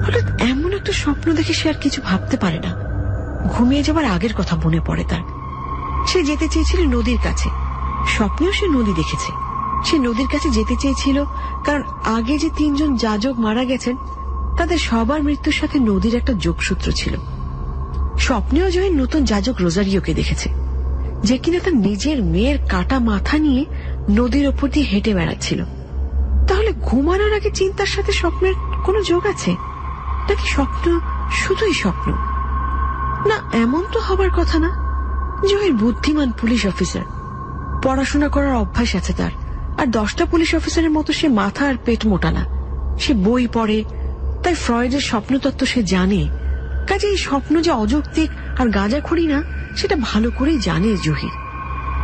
হঠাৎ এমন একটা স্বপ্ন দেখে সে আর কিছু ভাবতে পারে না। ঘুমিয়ে যাবার আগের কথা মনে পড়ে তার। সে যেতে চেয়েছিল নদীর কাছে, স্বপ্নেও সে নদী দেখেছে। সে নদীর কাছে যেতে চেয়েছিল, কারণ আগে যে 3 জন যাজক মারা গেছেন তাদের সবার মৃত্যুর সাথে নদীর একটা যোগসূত্র ছিল। স্বপ্নেও জহির নতুন যাজক রোজারিওকে দেখেছে, যে কিনা তার নিজের মেয়ের কাটা মাথা নিয়ে নদীর ওপর দিয়ে হেঁটে বেড়াচ্ছিল। তাহলে ঘুমানোর আগে চিন্তার সাথে স্বপ্নের কোনো যোগ আছে, নাকি স্বপ্ন শুধুই স্বপ্ন? না, এমন তো হবার কথা না। জহির বুদ্ধিমান পুলিশ অফিসার, পড়াশোনা করার অভ্যাস আছে তার, আর 10টা পুলিশ অফিসারের মতো সে মাথা আর পেট মোটা না। সে বই পড়ে, তাই ফ্রয়েডের স্বপ্নতত্ত্ব সে জানে। কাজে এই স্বপ্ন যে অযৌক্তিক আর গাঁজাখড়ি না, সেটা ভালো করেই জানে জহির।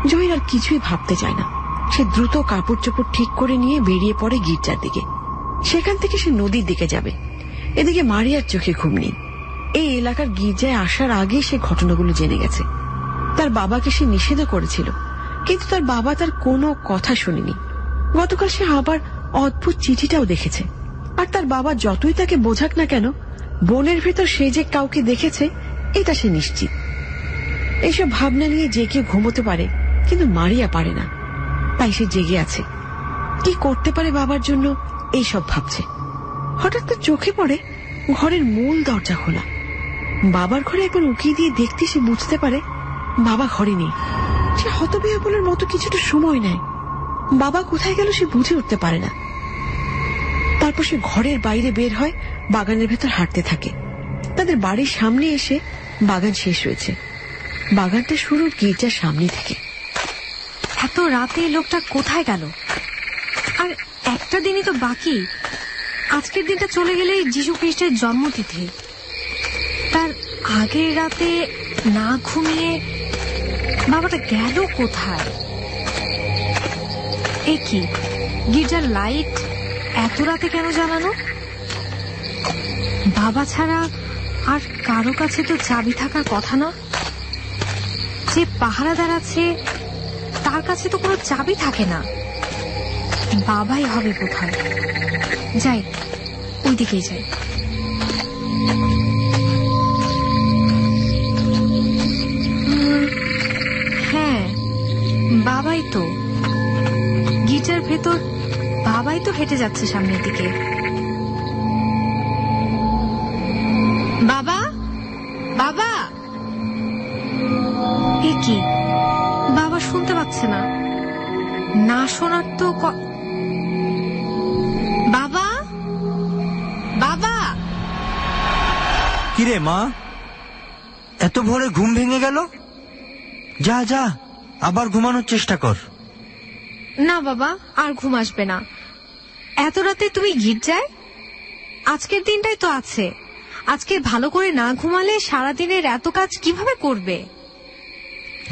জহির আর কিছুই ভাবতে চায় না। সে দ্রুত কাপড় চোপড় ঠিক করে নিয়ে বেরিয়ে পড়ে গির্জার দিকে। সেখান থেকে সে নদীর দিকে যাবে। এদিকে মারিয়ার চোখে ঘুম নেই। এই এলাকার গির্জায় আসার আগেই সে ঘটনাগুলো জেনে গেছে। তার বাবাকে সে নিষেধ করেছিল, কিন্তু তার বাবা তার কোনো কথা শুনেনি। গতকাল সে আবার অদ্ভুত চিঠিটাও দেখেছে। আর তার বাবা যতই তাকে বোঝাক না কেন, বনের ভেতর সে যে কাউকে দেখেছে এটা সে নিশ্চিত। এইসব ভাবনা নিয়ে যে কেউ ঘুমোতে পারে, কিন্তু মারিয়া পারে না। তাই সে জেগে আছে, কি করতে পারে বাবার জন্য এইসব ভাবছে। হঠাৎ তার চোখে পড়ে ঘরের মূল দরজা খোলা। বাবার ঘরে একবার উঁকি দিয়ে দেখতে সে বুঝতে পারে বাবা ঘরে নেই। সে হতবিহ্বলের মতো কিছুটা সময় নেয়। বাবা কোথায় গেল সে বুঝে উঠতে পারে না। তারপর সে ঘরের বাইরে বের হয়, বাগানের ভেতর হাঁটতে থাকে। তাদের বাড়ির সামনে এসে বাগান শেষ হয়েছে। বাগানটা শুরু গির্জার সামনে থেকে। এত রাতে লোকটা কোথায় গেল? আর একটা দিনই তো বাকি। আজকের দিনটা চলে গেলেই যীশু খ্রিস্টের জন্মতিথি। তার আগের রাতে না ঘুমিয়ে বাবাটা গেল কোথায়? এ কি, গির্জার লাইট এত রাতে কেন জ্বালানো? বাবা ছাড়া আর কারো কাছে তো চাবি থাকার কথা না। যে পাহারাদার আছে তার কাছে তো কোনো চাবি থাকে না। বাবাই হবে কোথায়। যাই, ওইদিকেই যাই। হ্যাঁ, বাবাই তো। গির্জার ভেতর বাবাই তো হেঁটে যাচ্ছে সামনের দিকে। বাবা, বাবা! এ কি, বাবা শুনতে পাচ্ছে না? না শোনার তো বাবা, বাবা! কিরে মা, এত ভোরে ঘুম ভেঙে গেল? যা যা, আবার ঘুমানোর চেষ্টা কর। না বাবা, আর ঘুম আসবে না। এত রাতে তুমি গির্জায়? আজকের দিনটাই তো আছে। আজকে ভালো করে না ঘুমালে সারাদিনের এত কাজ কিভাবে করবে?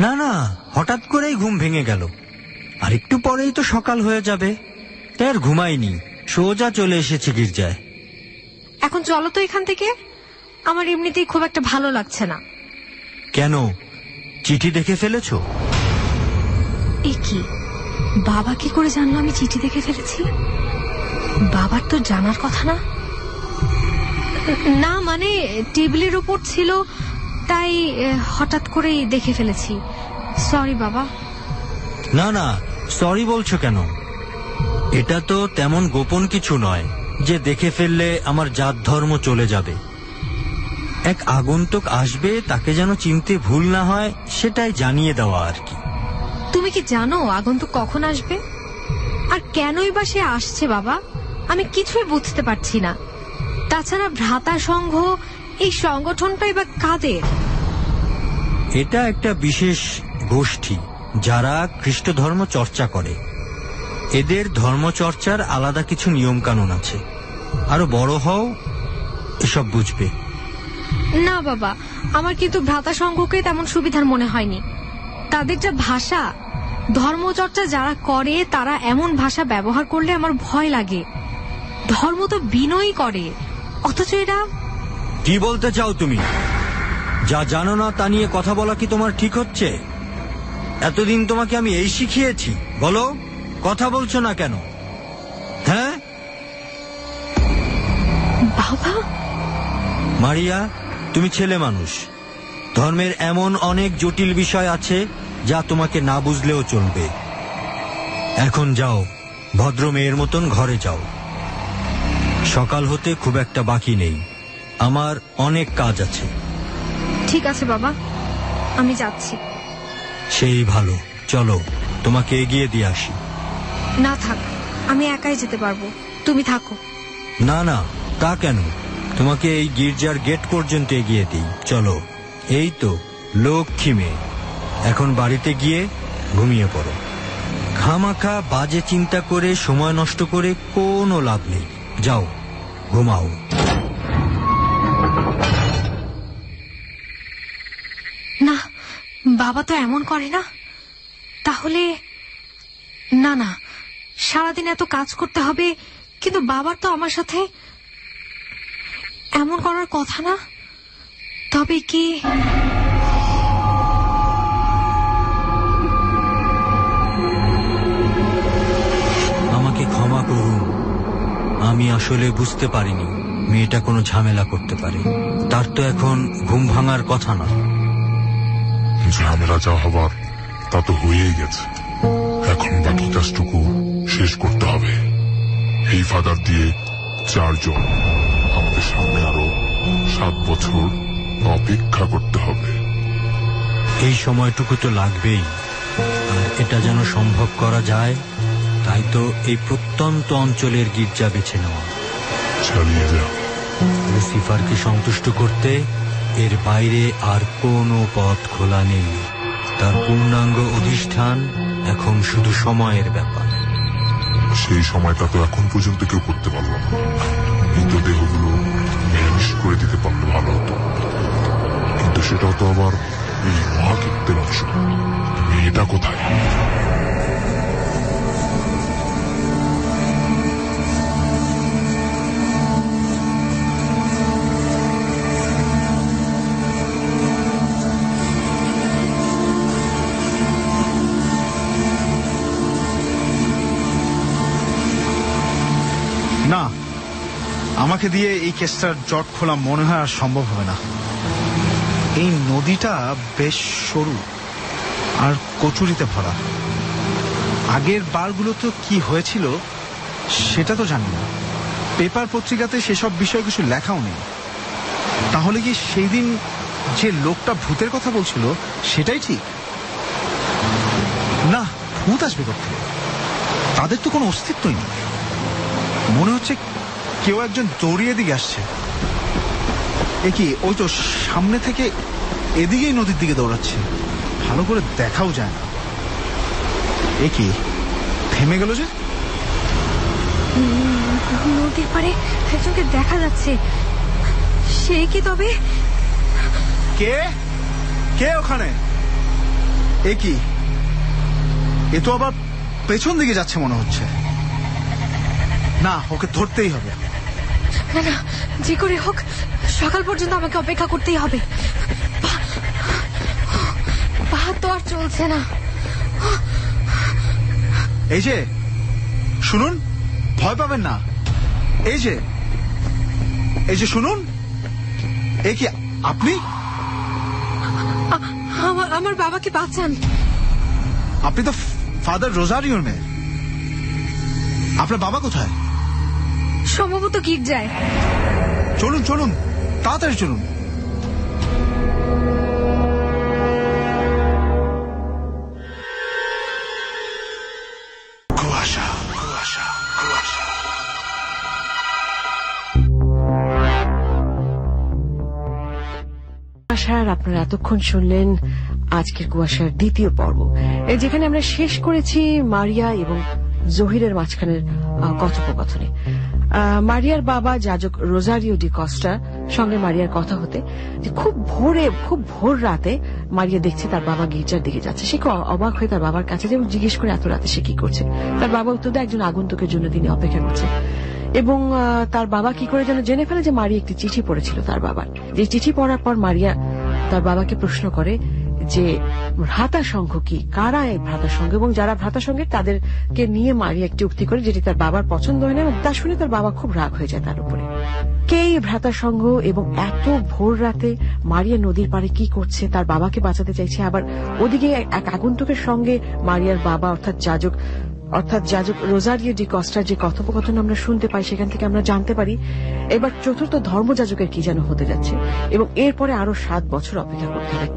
না না, হঠাৎ করেই ঘুম ভেঙে গেল। আর একটু পরেই তো সকাল হয়ে যাবে, তাই আর ঘুমাইনি, সোজা চলে এসেছি গির্জায়। এখন চলো তো এখান থেকে। আমার এমনিতেই খুব একটা ভালো লাগছে না। কেন, চিঠি দেখে ফেলেছো? এ কি, বাবা কি করে জানলো আমি চিঠি দেখে ফেলেছি? বাবার তো জানার কথা না। না মানে টেবিলের উপর ছিল, তাই হঠাৎ করেই দেখে ফেলেছি। সরি বাবা। না না, সরি বলছো কেন? এটা তো তেমন গোপন কিছু নয় যে দেখে ফেললে আমার জাত ধর্ম চলে যাবে। এক আগন্তুক আসবে, তাকে যেন চিনতে ভুল না হয় সেটাই জানিয়ে দেওয়া আর কি। তুমি কি জানো আগন্তুক কখন আসবে? আর কেনই বা সে আসছে বাবা? আমি কিছুই বুঝতে পারছি না। তাছাড়া ভ্রাতা সংঘ, এই সংগঠনটাই বা কাদের? এটা একটা বিশেষ গোষ্ঠী যারা খ্রিস্ট ধর্ম চর্চা করে। এদের ধর্মচর্চার আলাদা কিছু নিয়ম কানুন আছে। আরো বড় হও, এসব বুঝবে। না বাবা, আমার কিন্তু ভ্রাতা সংঘকে তেমন সুবিধার মনে হয়নি। তাদের যা ভাষা, ধর্মচর্চা যারা করে তারা এমন ভাষা ব্যবহার করলে আমার ভয় লাগে। ধর্ম তো বিনয়ই করে, অথচ এরা... কি বলতে চাও তুমি? যা জানো না তা নিয়ে কথা বলা কি তোমার ঠিক হচ্ছে? এতদিন তোমাকে আমি এই শিখিয়েছি, বলো কথা বলছো না কেন? হ্যাঁ বাবা? মারিয়া, তুমি ছেলে মানুষ। ধর্মের এমন অনেক জটিল বিষয় আছে যা তোমাকে না বুঝলেও চলবে। এখন যাও, ভদ্র মেয়ের মতন ঘরে যাও। সকাল হতে খুব একটা বাকি নেই, আমার অনেক কাজ আছে। ঠিক আছে বাবা, আমি যাচ্ছি। সেই ভালো, চলো তোমাকে এগিয়ে দিয়ে আসি। না থাক, আমি একাই যেতে পারবো, তুমি থাকো। না না, তা কেন, তোমাকে এই গির্জার গেট পর্যন্ত এগিয়ে দিই, চলো। এই তো লক্ষ্মী মেয়ে, এখন বাড়িতে গিয়ে ঘুমিয়ে পড়ো। খামাখা বাজে চিন্তা করে সময় নষ্ট করে কোনো লাভ নেই, যাও ঘুমাও। না, বাবা তো এমন করে না। তাহলে না না, সারাদিন এত কাজ করতে হবে, কিন্তু বাবার তো আমার সাথে এমন করার কথা না। তবে কি আমাকে ক্ষমা করুন, আমি আসলে বুঝতে পারিনি মেয়েটা কোনো ঝামেলা করতে পারে। তার তো এখন ঘুম ভাঙার কথা না। ঝামেলা যা হবার তা তো হয়েই গেছে, এখন বাকি কাজটুকু শেষ করতে হবে। এই ফাদার দিয়ে 4 জন, আমাদের সামনে আরো 7 বছর অপেক্ষা করতে হবে। এই সময়টুকু তো লাগবেই, আর এটা যেন সম্ভব করা যায়, তাই তো এই প্রত্যন্ত অঞ্চলের গির্জা বেছে নেওয়া। চালিয়ে যা। লুসিফারকে সন্তুষ্ট করতে এর বাইরে আর কোনো পথ খোলা নেই। তার পূর্ণাঙ্গ অধিষ্ঠান এখন শুধু সময়ের ব্যাপার। সেই সময়টা তো এখন পর্যন্ত কেউ করতে পারল না, কিন্তু দেহগুলো নিরামিষ করে দিতে পারলে ভালো হতো। কিন্তু সেটাও তো আবার এই মহাকীর্তের অংশ। মেয়েটা কোথায়? না, আমাকে দিয়ে এই কেসটার জট খোলা মনে হয় আর সম্ভব হবে না। এই নদীটা বেশ সরু আর কচুরিতে ভরা। আগের বারগুলো তো কি হয়েছিল সেটা তো জানি না, পেপার পত্রিকাতে সেসব বিষয়ে কিছু লেখাও নেই। তাহলে কি সেই দিন যে লোকটা ভূতের কথা বলছিল সেটাই ঠিক? না, ভূত আসবে কোথায়? তাদের তো কোনো অস্তিত্বই নেই। মনে হচ্ছে কেউ একজন দৌড়িয়ে দিকে আসছে। এ কি, ওই তো সামনে থেকে এদিকেই নদীর দিকে দৌড়াচ্ছে, ভালো করে দেখাও যায় না। এ কি, থেমে গেল যে? নদীর পাড়ে একজনকে দেখা যাচ্ছে, সে কি তবে? কে কে ওখানে? এ কি, এ তো আবার পেছন দিকে যাচ্ছে মনে হচ্ছে। না, ওকে ধরতেই হবে। না না, যে করে হোক সকাল পর্যন্ত আমাকে অপেক্ষা করতেই হবে। পা তো আর চলছে না। এই যে শুনুন, ভয় পাবেন না। এই যে শুনুন। এ কি, আপনি? আমার বাবাকে বাঁচান। আপনি তো ফাদার রোজারিওর মেয়ে। আপনার বাবা কোথায়? সম্ভবত গির্জায়। চলুন চলুন, তাড়াতাড়ি চলুন। কুয়াশা কুয়াশা কুয়াশা। কুয়াশার আপনারা এতক্ষণ শুনলেন আজকের কুয়াশার দ্বিতীয় পর্ব, যেখানে আমরা শেষ করেছি মারিয়া এবং জহিরের মাঝখানের কথোপকথনে। মারিয়ার বাবা যাজক রোজারিও ডি কস্টা সঙ্গে মারিয়ার কথা হতে যে খুব ভোর রাতে মারিয়া দেখছে তার বাবা গির্জার দিকে যাচ্ছে। সে অবাক হয়ে তার বাবার কাছে যেমন জিজ্ঞেস করে এত রাতে সে কি করছে। তার বাবা উত্তর দেয় একজন আগন্তুকের জন্য তিনি অপেক্ষা করছে। এবং তার বাবা কি করে যেন জেনে ফেলে যে মারিয়া একটি চিঠি পড়েছিল তার বাবার। যে চিঠি পড়ার পর মারিয়া তার বাবাকে প্রশ্ন করে যে ভ্রাতা সংঘ কি, কারা এই ভ্রাতা সংঘ, এবং যারা ভ্রাতা সংঘের তাদেরকে নিয়ে মারিয়া একটি উক্তি করে যেটি তার বাবার পছন্দ হয় না, এবং তা শুনে তার বাবা খুব রাগ হয়ে যায় তার উপরে। কে এই ভ্রাতা সংঘ এবং এত ভোর রাতে মারিয়া নদীর পাড়ে কি করছে, তার বাবাকে বাঁচাতে চাইছে, আবার ওদিকে এক আগন্তুকের সঙ্গে মারিয়ার বাবা অর্থাৎ যাজক অর্থাৎ যাজক রোজারিও ডি কস্টার যে কথোপকথন আমরা শুনতে পাই সেখান থেকে আমরা জানতে পারি এবার চতুর্থ ধর্মযাজকের কি যেন হতে যাচ্ছে এবং এরপরে আরো 7 বছর অপেক্ষা করতে হবে।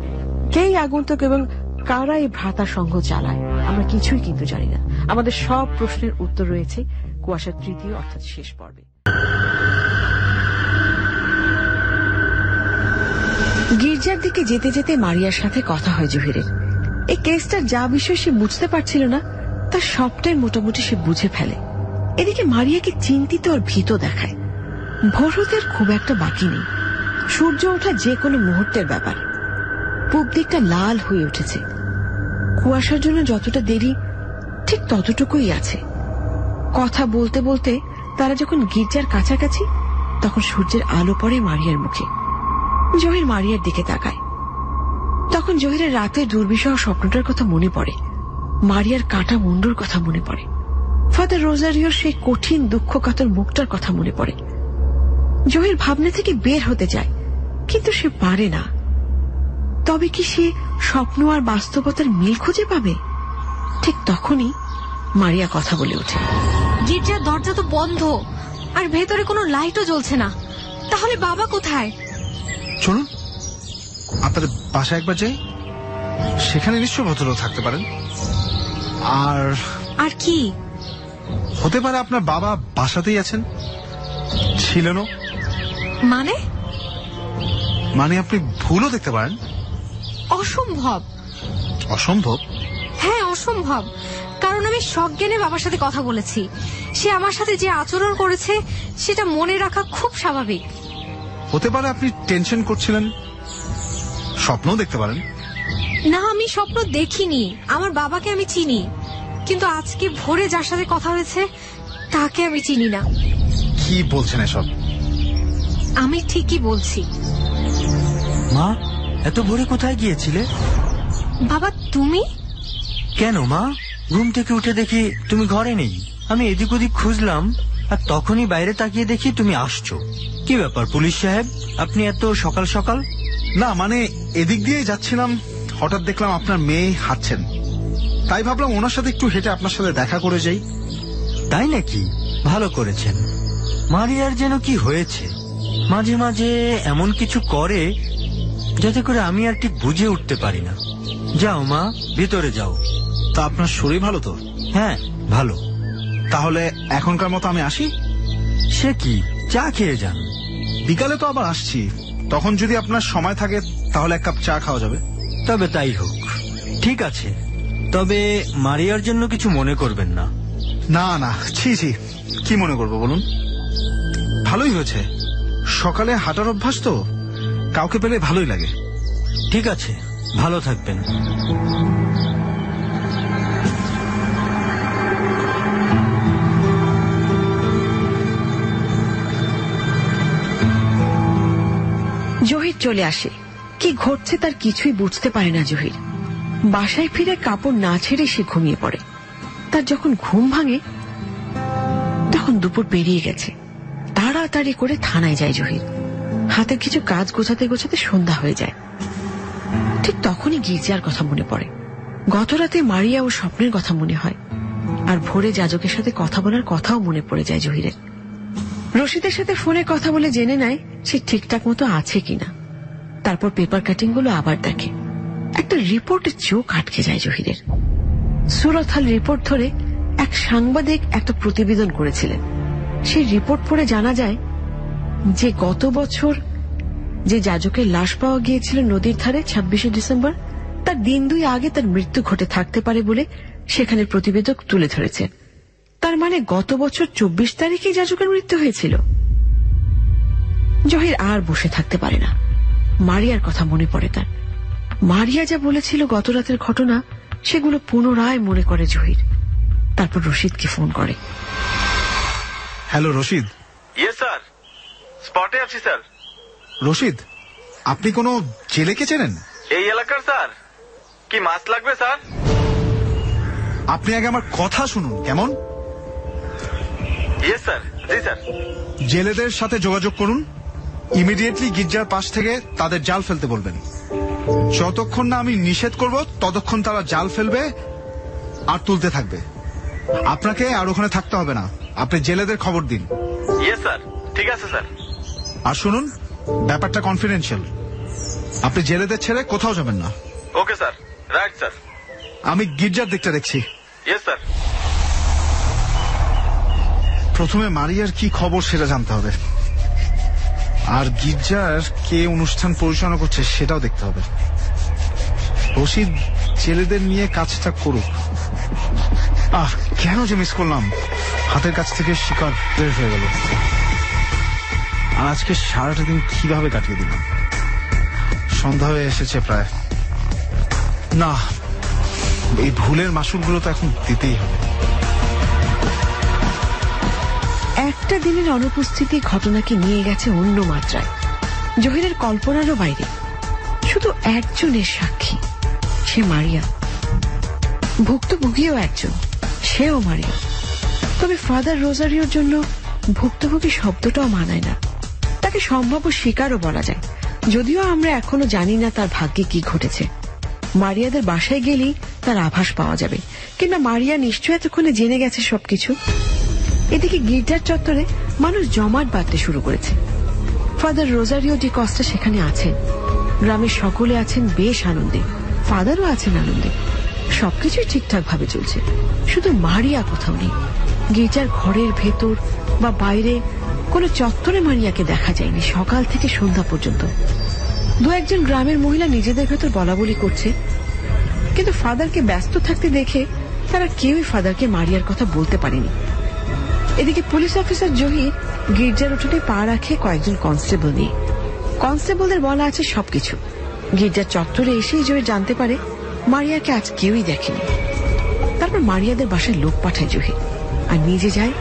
কেই আগন্তুক এবং কারা এই ভ্রাতা সংঘ চালায় আমরা কিছুই কিন্তু জানি না। আমাদের সব প্রশ্নের উত্তর রয়েছে কুয়াশার তৃতীয় অর্থাৎ শেষ পর্বে। গির্জার দিকে যেতে যেতে মারিয়ার সাথে কথা হয় জহিরের। এই কেসটার যা বিষয় সে বুঝতে পারছিল না তার সবটাই মোটামুটি সে বুঝে ফেলে। এদিকে মারিয়াকে চিন্তিত আর ভীত দেখায়। ভোর হতে আর খুব একটা বাকি নেই, সূর্য ওঠা যে কোনো মুহূর্তের ব্যাপার। পূব দিকটা লাল হয়ে উঠেছে, কুয়াশার জন্য যতটা দেরি ঠিক ততটুকুই আছে। কথা বলতে বলতে তারা যখন গির্জার কাছাকাছি তখন সূর্যের আলো পড়ে মারিয়ার মুখে। জহির মারিয়ার দিকে তাকায়। তখন জহিরের রাতে দুর্বিষহ স্বপ্নটার কথা মনে পড়ে, মারিয়ার কাটা মুন্ডুর কথা মনে পড়ে, ফাদার রোজারিওর সেই কঠিন দুঃখকাতর মুখটার কথা মনে পড়ে। জহির ভাবনা থেকে বের হতে চায় কিন্তু সে পারে না। তবে কি সে স্বপ্ন আর বাস্তবতার মিল খুঁজে পাবে? ঠিক তখনই মারিয়া কথা বলে ওঠে। গির্জার দরজা তো বন্ধ আর ভেতরে কোনো লাইটও জ্বলছে না, তাহলে বাবা কোথায়? চলুন আপনাদের বাসায় একবার যাই, সেখানে নিশ্চয় ভদ্রলোক থাকতে পারেন। আর কি হতে পারে আপনার বাবা বাসাতেই আছেন, ছিলেনও। মানে আপনি ভুলও দেখতে পারেন। অসম্ভব। অসম্ভব? হ্যাঁ অসম্ভব, কারণ আমি সজ্ঞানে বাবার সাথে কথা বলেছি। সে আমার সাথে যে আচরণ করেছে সেটা মনে রাখা খুব স্বাভাবিক। হতে পারে আপনি টেনশন করছিলেন, স্বপ্নও দেখতে পারেন। না, আমি স্বপ্ন দেখিনি, আমার বাবাকে আমি চিনি, কিন্তু আজকে ভোরে যার সাথে কথা হয়েছে তাকে আমি চিনি না। কি বলছেন এসব? আমি ঠিকই বলছি। মা, এত ভোরে কোথায় গিয়েছিলে? বাবা তুমি? কেন মা, ঘুম থেকে উঠে দেখি তুমি ঘরে নেই। আমি এদিক ওদিক খুঁজলাম আর তখনই বাইরে তাকিয়ে দেখি তুমি আসছো। কি ব্যাপার পুলিশ সাহেব, আপনি এত সকাল সকাল? না মানে এদিক দিয়ে যাচ্ছিলাম, হঠাৎ দেখলাম আপনার মেয়ে হাঁটছেন, তাই ভাবলাম ওনার সাথে একটু হেঁটে আপনার সাথে দেখা করে যাই। তাই নাকি? ভালো করেছেন। মারিয়ার যেন কি হয়েছে, মাঝে মাঝে এমন কিছু করে যাতে করে আমি আর ঠিক বুঝে উঠতে পারি না। যাও মা, ভিতরে যাও। তা আপনার শরীর ভালো তো? হ্যাঁ ভালো। তাহলে এখনকার মতো আমি আসি? সে কি, চা খেয়ে যান। বিকালে তো আবার আসছি, তখন যদি আপনার সময় থাকে তাহলে এক কাপ চা খাওয়া যাবে। তবে তাই হোক। ঠিক আছে, তবে মারিয়ার জন্য কিছু মনে করবেন না। না না, ছি ছি, কি মনে করবো বলুন? ভালোই হয়েছে, সকালে হাঁটার অভ্যাস তো, কাউকে পেলে ভালোই লাগে। ঠিক আছে, ভালো থাকবেন। জহির চলে আসে। কি ঘটছে তার কিছুই বুঝতে পারে না জহির। বাসায় ফিরে কাপড় না ছেড়ে সে ঘুমিয়ে পড়ে। তার যখন ঘুম ভাঙে তখন দুপুর পেরিয়ে গেছে। তাড়াতাড়ি করে থানায় যায় জহির। হাতের কিছু কাজ গোছাতে গোছাতে সন্ধ্যা হয়ে যায়। ঠিক তখনই গির্জার কথা মনে পড়ে। গতরাতে মারিয়া ও স্বপ্নের কথা মনে হয়, আর ভোরে যাজকের সাথে কথা বলার কথাও মনে পড়ে যায় জহিরের। রশিদের সাথে ফোনে কথা বলে জেনে নেয় সে ঠিকঠাক মতো আছে কিনা। তারপর পেপার কাটিং গুলো আবার দেখে। একটা রিপোর্টে চোখ আটকে যায় জহিরের। সুরত হাল রিপোর্ট ধরে এক সাংবাদিক একটা প্রতিবেদন করেছিলেন। সেই রিপোর্ট পড়ে জানা যায় যে গত বছর যে যাজকের লাশ পাওয়া গিয়েছিল নদীর ধারে 26শে ডিসেম্বর, তার দিন 2 আগে তার মৃত্যু ঘটে থাকতে পারে বলে সেখানে প্রতিবেদক তুলে ধরেছেন। তার মানে গত বছর 24 তারিখে যাজকের মৃত্যু হয়েছিল। জহির আর বসে থাকতে পারে না। মারিয়ার কথা মনে পড়ে তার। মারিয়া যা বলেছিল গত রাতের ঘটনা, সেগুলো পুনরায় মনে করে জহির। তারপর রশিদকে ফোন করে। হ্যালো রশিদ। ইয়েস স্যার, স্পটে আছি স্যার। রশিদ, আপনি কোনো জেলেকে চেনেন? এই এলাকার স্যার। কি মাছ লাগবে স্যার? আপনি আগে আমার কথা শুনুন কেমন? Yes sir. জি স্যার। জেলেদের সাথে যোগাযোগ করুন, ইমিডিয়েটলি গির্জার পাশ থেকে তাদের জাল ফেলতে বলবেন। যতক্ষণ না আমি নিষেধ করব ততক্ষণ তারা জাল ফেলবে আর তুলতে থাকবে। আপনাকে আর ওখানে থাকতে হবে না, আপনি জেলেদের খবর দিন। ইয়েস স্যার, ঠিক আছে স্যার। আর শুনুন, ব্যাপারটা কনফিডেন্সিয়াল, আপনি জেলেদের ছেড়ে কোথাও যাবেন না। Okay sir, right sir. আমি গির্জার দিকটা দেখছি। Yes sir. প্রথমে মারিয়ার কি খবর সেটা জানতে হবে, আর গির্জার কে অনুষ্ঠান পরিচালনা করছে সেটাও দেখতে হবে। রশিদ ছেলেদের নিয়ে কাজটা করুক। কেন যে মিস করলাম, হাতের কাছ থেকে শিকার বের হয়ে গেল। আর আজকে সারাটা দিন কিভাবে কাটিয়ে দিলাম। সন্ধ্যা হয়ে এসেছে প্রায়। না, এই ভুলের মাসুলগুলো তো এখন দিতেই হবে। একটা দিনের অনুপস্থিতি ঘটনাকে নিয়ে গেছে অন্য মাত্রায়, জহিরের কল্পনারও বাইরে। শুধু একজনের সাক্ষী, সে মারিয়া। ভুক্তভোগীও একজন, সেও মারিয়া। তবে ফাদার রোজারিওর জন্য ভুক্তভোগী শব্দটাও মানায় না, তাকে সম্ভাব্য শিকারও বলা যায়, যদিও আমরা এখনো জানি না তার ভাগ্যে কি ঘটেছে। মারিয়াদের বাসায় গেলেই তার আভাস পাওয়া যাবে, কিংবা মারিয়া নিশ্চয় এতক্ষণে জেনে গেছে সবকিছু। এদিকে গির্জার চত্বরে মানুষ জমাট বাঁধতে শুরু করেছে। ফাদার রোজারিও ডি কস্টা সেখানে আছেন, গ্রামের সকলে আছেন বেশ আনন্দে, ফাদারও আছেন আনন্দে। সবকিছুই ঠিকঠাক ভাবে চলছে, শুধু মারিয়া কোথাও নেই। গির্জার ঘরের ভেতর বা বাইরে কোনো চত্বরে মারিয়াকে দেখা যায়নি সকাল থেকে সন্ধ্যা পর্যন্ত। দু একজন গ্রামের মহিলা নিজেদের ভেতর বলাবলি করছে, কিন্তু ফাদারকে ব্যস্ত থাকতে দেখে তারা কেউই ফাদারকে মারিয়ার কথা বলতে পারেনি। এদিকে পুলিশ অফিসার জহির গির্জার উঠোনে পা রাখে কয়েকজন কনস্টেবল নিয়ে। কনস্টেবলদের বলা আছে সবকিছু। গির্জার চত্বরে এসেই জহির জানতে পারে মারিয়াকে আজ কেউই দেখেনি। তারপর মারিয়াদের বাসায় লোক পাঠায় জহির, আর নিজে যায়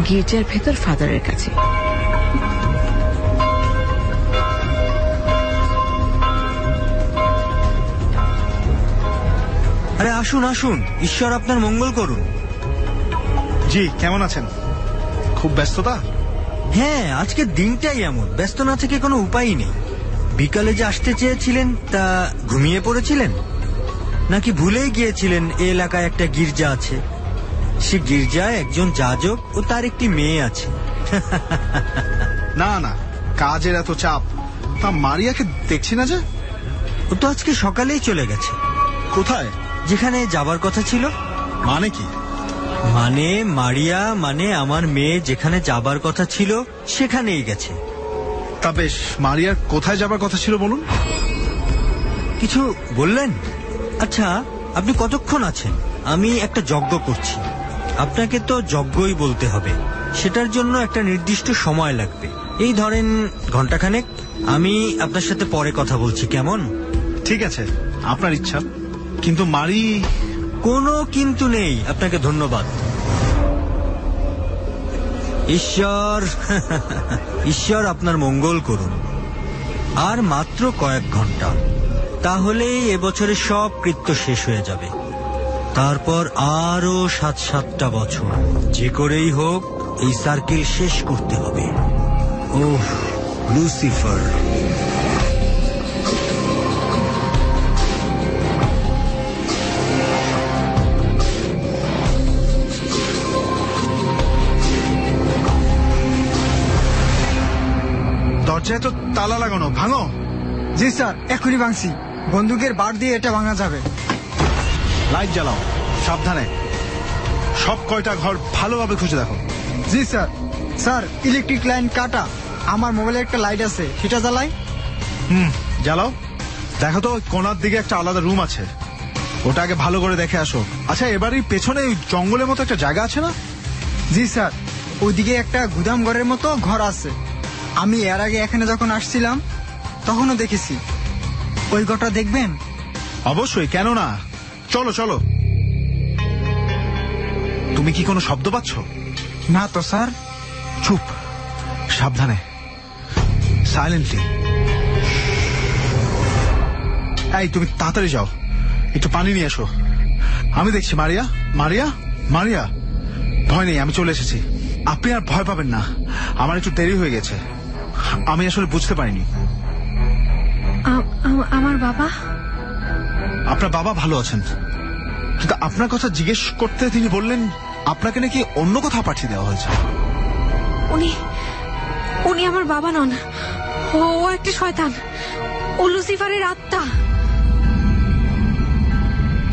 গির্জার ভেতর ফাদারের কাছে। আরে আসুন আসুন, ঈশ্বর আপনার মঙ্গল করুন। জি, কেমন আছেন? খুব ব্যস্ততা? হ্যাঁ, আজকের দিনটাই এমন, ব্যস্ত না থেকে কোনো উপায়ই নেই। বিকালে যে আসতে চেয়েছিলেন তা ঘুমিয়ে পড়েছিলেন, নাকি ভুলেই গিয়েছিলেন এ এলাকায় একটা গির্জা আছে? সে গির্জায় একজন যাজক ও তার একটি মেয়ে আছে। না না, কাজের এত চাপ। তা মারিয়াকে দেখছি না যে। ও তো আজকে সকালেই চলে গেছে। কোথায়? যেখানে যাবার কথা ছিল। মানে কি? মানে মারিয়া, মানে আমার মেয়ে যেখানে যাবার কথা ছিল সেখানেই গেছে। তা বেশ, মারিয়ার কোথায় যাবার কথা ছিল বলুন। কিছু বললেন? আচ্ছা, আপনি কতক্ষণ আছেন? আমি একটা যজ্ঞ করছি। আপনাকে তো যজ্ঞই বলতে হবে, সেটার জন্য একটা নির্দিষ্ট সময় লাগবে। এই ধরেন ঘন্টাখানেক। আমি আপনার সাথে পরে কথা বলছি, কেমন? ঠিক আছে, আপনার ইচ্ছা। কিন্তু মারি। কোনো কিন্তু নেই, আপনাকে ধন্যবাদ। ঈশ্বর ঈশ্বর আপনার মঙ্গল করুন। আর মাত্র কয়েক ঘন্টা, তাহলেই এবছরের সব কৃত্য শেষ হয়ে যাবে। তারপর আরো 7-7টা বছর যে করেই হোক এই সার্কেল শেষ করতে হবে। ওহ লুসিফার। দরজায় তো তালা লাগানো, ভাঙো। জি স্যার, এখনই ভাঙছি। বন্দুকের বার দিয়ে এটা ভাঙা যাবে। লাইট জ্বালাও, সাবধানে। সব কয়টা ঘর ভালোভাবে খুঁজে দেখো। জি স্যার। স্যার, ইলেকট্রিক লাইন কাটা। আমার মোবাইলে একটা লাইট আছে, সেটা জ্বালাই। জ্বালাও। দেখো তো, ওই কোনার দিকে একটা আলাদা রুম আছে, ওটা আগে ভালো করে দেখে আসো। আচ্ছা, এবারই পেছনে ওই জঙ্গলের মতো একটা জায়গা আছে না? জি স্যার, ওইদিকে একটা গুদাম ঘরের মতো ঘর আছে। আমি এর আগে এখানে যখন আসছিলাম তখনও দেখেছি। ওই ঘরটা দেখবেন? অবশ্যই, কেন না। চলো চলো। তুমি কি কোনো শব্দ পাচ্ছ? না তো স্যার। চুপ, সাবধানে, সাইলেন্টলি। এই, তুমি তাড়াতাড়ি যাও, একটু পানি নিয়ে এসো। আমি দেখছি। মারিয়া, মারিয়া, মারিয়া। ভয় নেই, আমি চলে এসেছি। আপনি আর ভয় পাবেন না। আমার একটু দেরি হয়ে গেছে, আমি আসলে বুঝতে পারিনি। আমার বাবা? আপনার বাবা ভালো আছেন, কিন্তু আপনার কথা জিজ্ঞেস করতে তিনি বললেন আপনাকে নাকি অন্য কোথাও পাঠিয়ে দেওয়া হয়েছে। উনি উনি আমার বাবা নন, ও একটা শয়তান, ও লুসিফারের আত্মা।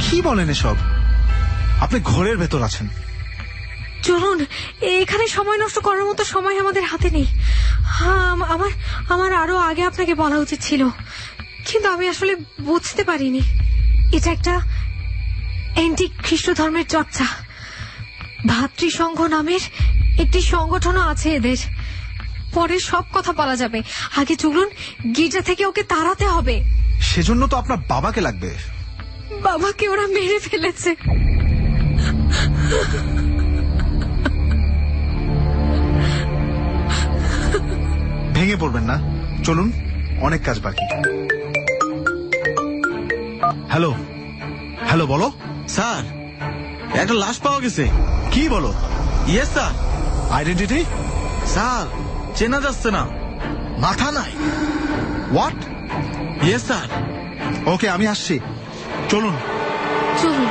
কি বলেন এসব? আপনি ঘরের ভেতর আছেন। চলুন, এখানে সময় নষ্ট করার মতো সময় আমাদের হাতে নেই। আমার আরো আগে আপনাকে বলা উচিত ছিল, কিন্তু আমি আসলে বুঝতে পারিনি। এটা একটা অ্যান্টি খ্রিস্ট ধর্মের চর্চা। ভাতৃসংঘ নামের একটি সংগঠনও আছে এদের। পরে সব কথা বলা যাবে, আগে চলুন গির্জা থেকে ওকে তাড়াতে হবে। সেজন্য তো আপনার বাবাকে লাগবে। বাবাকে ওরা মেরে ফেলেছে। ভেঙে পড়বেন না, চলুন, অনেক কাজ বাকি। হ্যালো হ্যালো, বলো। স্যার, একটা লাশ পাওয়া গেছে। কি বলো? Yes sir. আইডেন্টিটি? স্যার, চেনা যাচ্ছে না, মাথা নাই। হোয়াট? Yes sir. ওকে, আমি আসছি, চলুন। চলুন।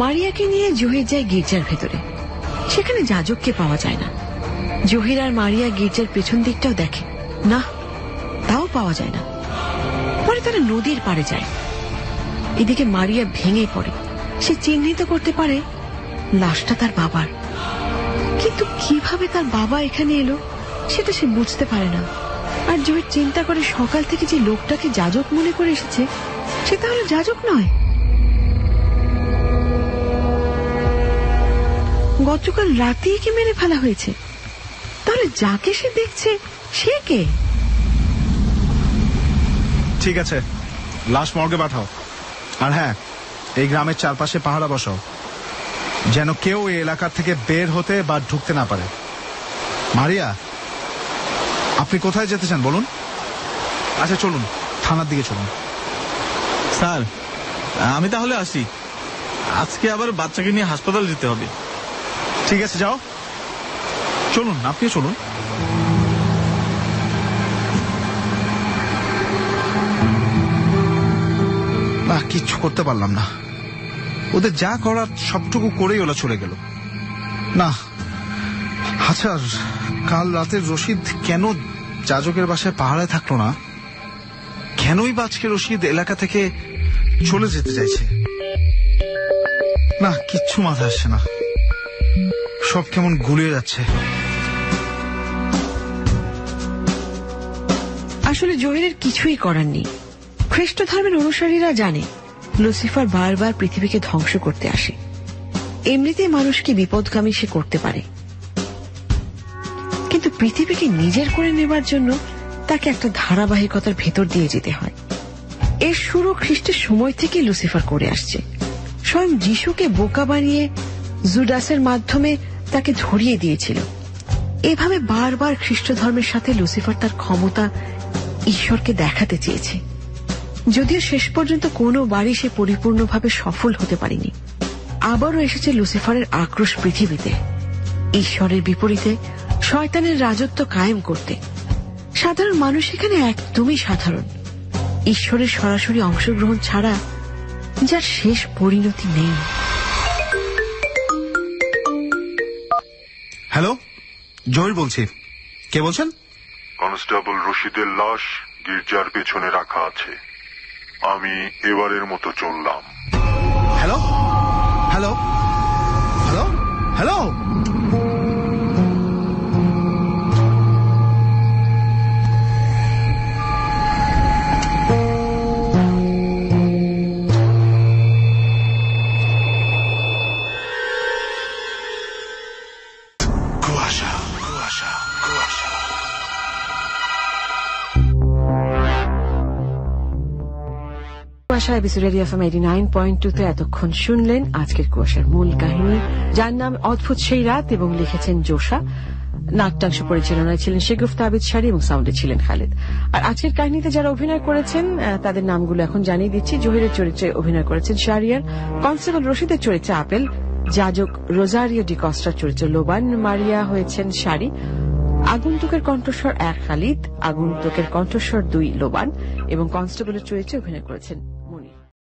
মারিয়াকে নিয়ে জহির যায় গির্জার ভেতরে। সেখানে যাজককে পাওয়া যায় না। জহির আর মারিয়া গির্জার পেছন দিকটাও দেখে না, তাও পাওয়া যায় না। পরে তারা নদীর পাড়ে যায়। এদিকে মারিয়া ভেঙে পড়ে। সে চিহ্নিত করতে পারে লাশটা তার বাবার, কিন্তু কিভাবে তার বাবা এখানে এলো সেটা সে বুঝতে পারে না। আর জহির চিন্তা করে সকাল থেকে যে লোকটাকে যাজক মনে করে এসেছে সে তাহলে যাজক নয়। গতকাল রাতেই কি মেরে ফেলা হয়েছে? তাহলে যাকে সে দেখছে সে কে? ঠিক আছে, লাশ মর্গে পাঠাও। আর হ্যাঁ, এই গ্রামের চারপাশে পাহারা বসাও, যেন কেউ এই এলাকার থেকে বের হতে বা ঢুকতে না পারে। মারিয়া, আপনি কোথায় যেতে চান বলুন? আচ্ছা চলুন, থানার দিকে চলুন। স্যার, আমি তাহলে আসি। আজকে আবার বাচ্চাকে নিয়ে হাসপাতাল যেতে হবে। ঠিক আছে, যাও, চলুন, আপনি চলুন। না, কিচ্ছু করতে পারলাম না। ওদের যা করার সবটুকু করেই ওরা চলে গেল। না, আচ্ছা, কাল রাতে রশিদ কেন যাজকের বাসায় পাহারায় থাকলো না? কেনই বা আজকে রশিদ এলাকা থেকে চলে যেতে চাইছে? না, কিচ্ছু মাথায় আসছে না, সব কেমন গুলিয়ে যাচ্ছে। আসলে জহিরের কিছুই করার নেই। খ্রিস্ট ধর্মের অনুসারীরা জানে লুসিফার বারবার পৃথিবীকে ধ্বংস করতে আসে। এমনিতেই মানুষকে বিপদগামী সে করতে পারে, কিন্তু পৃথিবীকে নিজের করে নেবার জন্য তাকে একটা ধারাবাহিকতার ভেতর দিয়ে যেতে হয়। এর শুরু খ্রিস্টের সময় থেকে লুসিফার করে আসছে। স্বয়ং যিশুকে বোকা বানিয়ে জুডাসের মাধ্যমে তাকে ধরিয়ে দিয়েছিল। এভাবে বারবার খ্রিস্ট ধর্মের সাথে লুসিফার তার ক্ষমতা ঈশ্বরকে দেখাতে চেয়েছে, যদিও শেষ পর্যন্ত কোনো বাড়ি সে পরিপূর্ণভাবে সফল হতে পারেনি। আবারও এসেছে লুসিফারের আক্রোশ পৃথিবীতে, ঈশ্বরের বিপরীতে শয়তানের রাজত্ব কায়েম করতে। সাধারণ মানুষ এখানে একদমই সাধারণ, ঈশ্বরের সরাসরি অংশগ্রহণ ছাড়া যার শেষ পরিণতি নেই। হ্যালো, জহির বলছি। কে বলছেন? কনস্টেবল রশিদের লাশ গির্জার পেছনে রাখা আছে। আমি এবারের মতো চললাম। হ্যালো হ্যালো হ্যালো হ্যালো, কুয়াশা এপিসোড রেডিও এফএম 89.2 তে এতক্ষণ শুনলেন আজকের কুয়াশার মূল কাহিনী, যার নাম অদ্ভুত সেই রাত, এবং লিখেছেন জোসা। নাট্যাংশ পরিচালনায় ছিলেন শেগুফতা আবিদ শাড়ি এবং সাউন্ডে ছিলেন খালেদ। আর আজকের কাহিনীতে যারা অভিনয় করেছেন তাদের নামগুলো এখন জানিয়ে দিচ্ছি। জহিরের চরিত্রে অভিনয় করেছেন শাহরিয়ার, কনস্টেবল রশিদের চরিত্রে আপেল, যাজক রোজারিও ডিকস্টার চরিত্রে লোবান, মারিয়া হয়েছেন শাড়ি, আগন্তুকের কণ্ঠস্বর 1 খালিদ, আগন্তুকের কণ্ঠস্বর 2 লোবান এবং কনস্টেবলের চরিত্রে অভিনয় করেছেন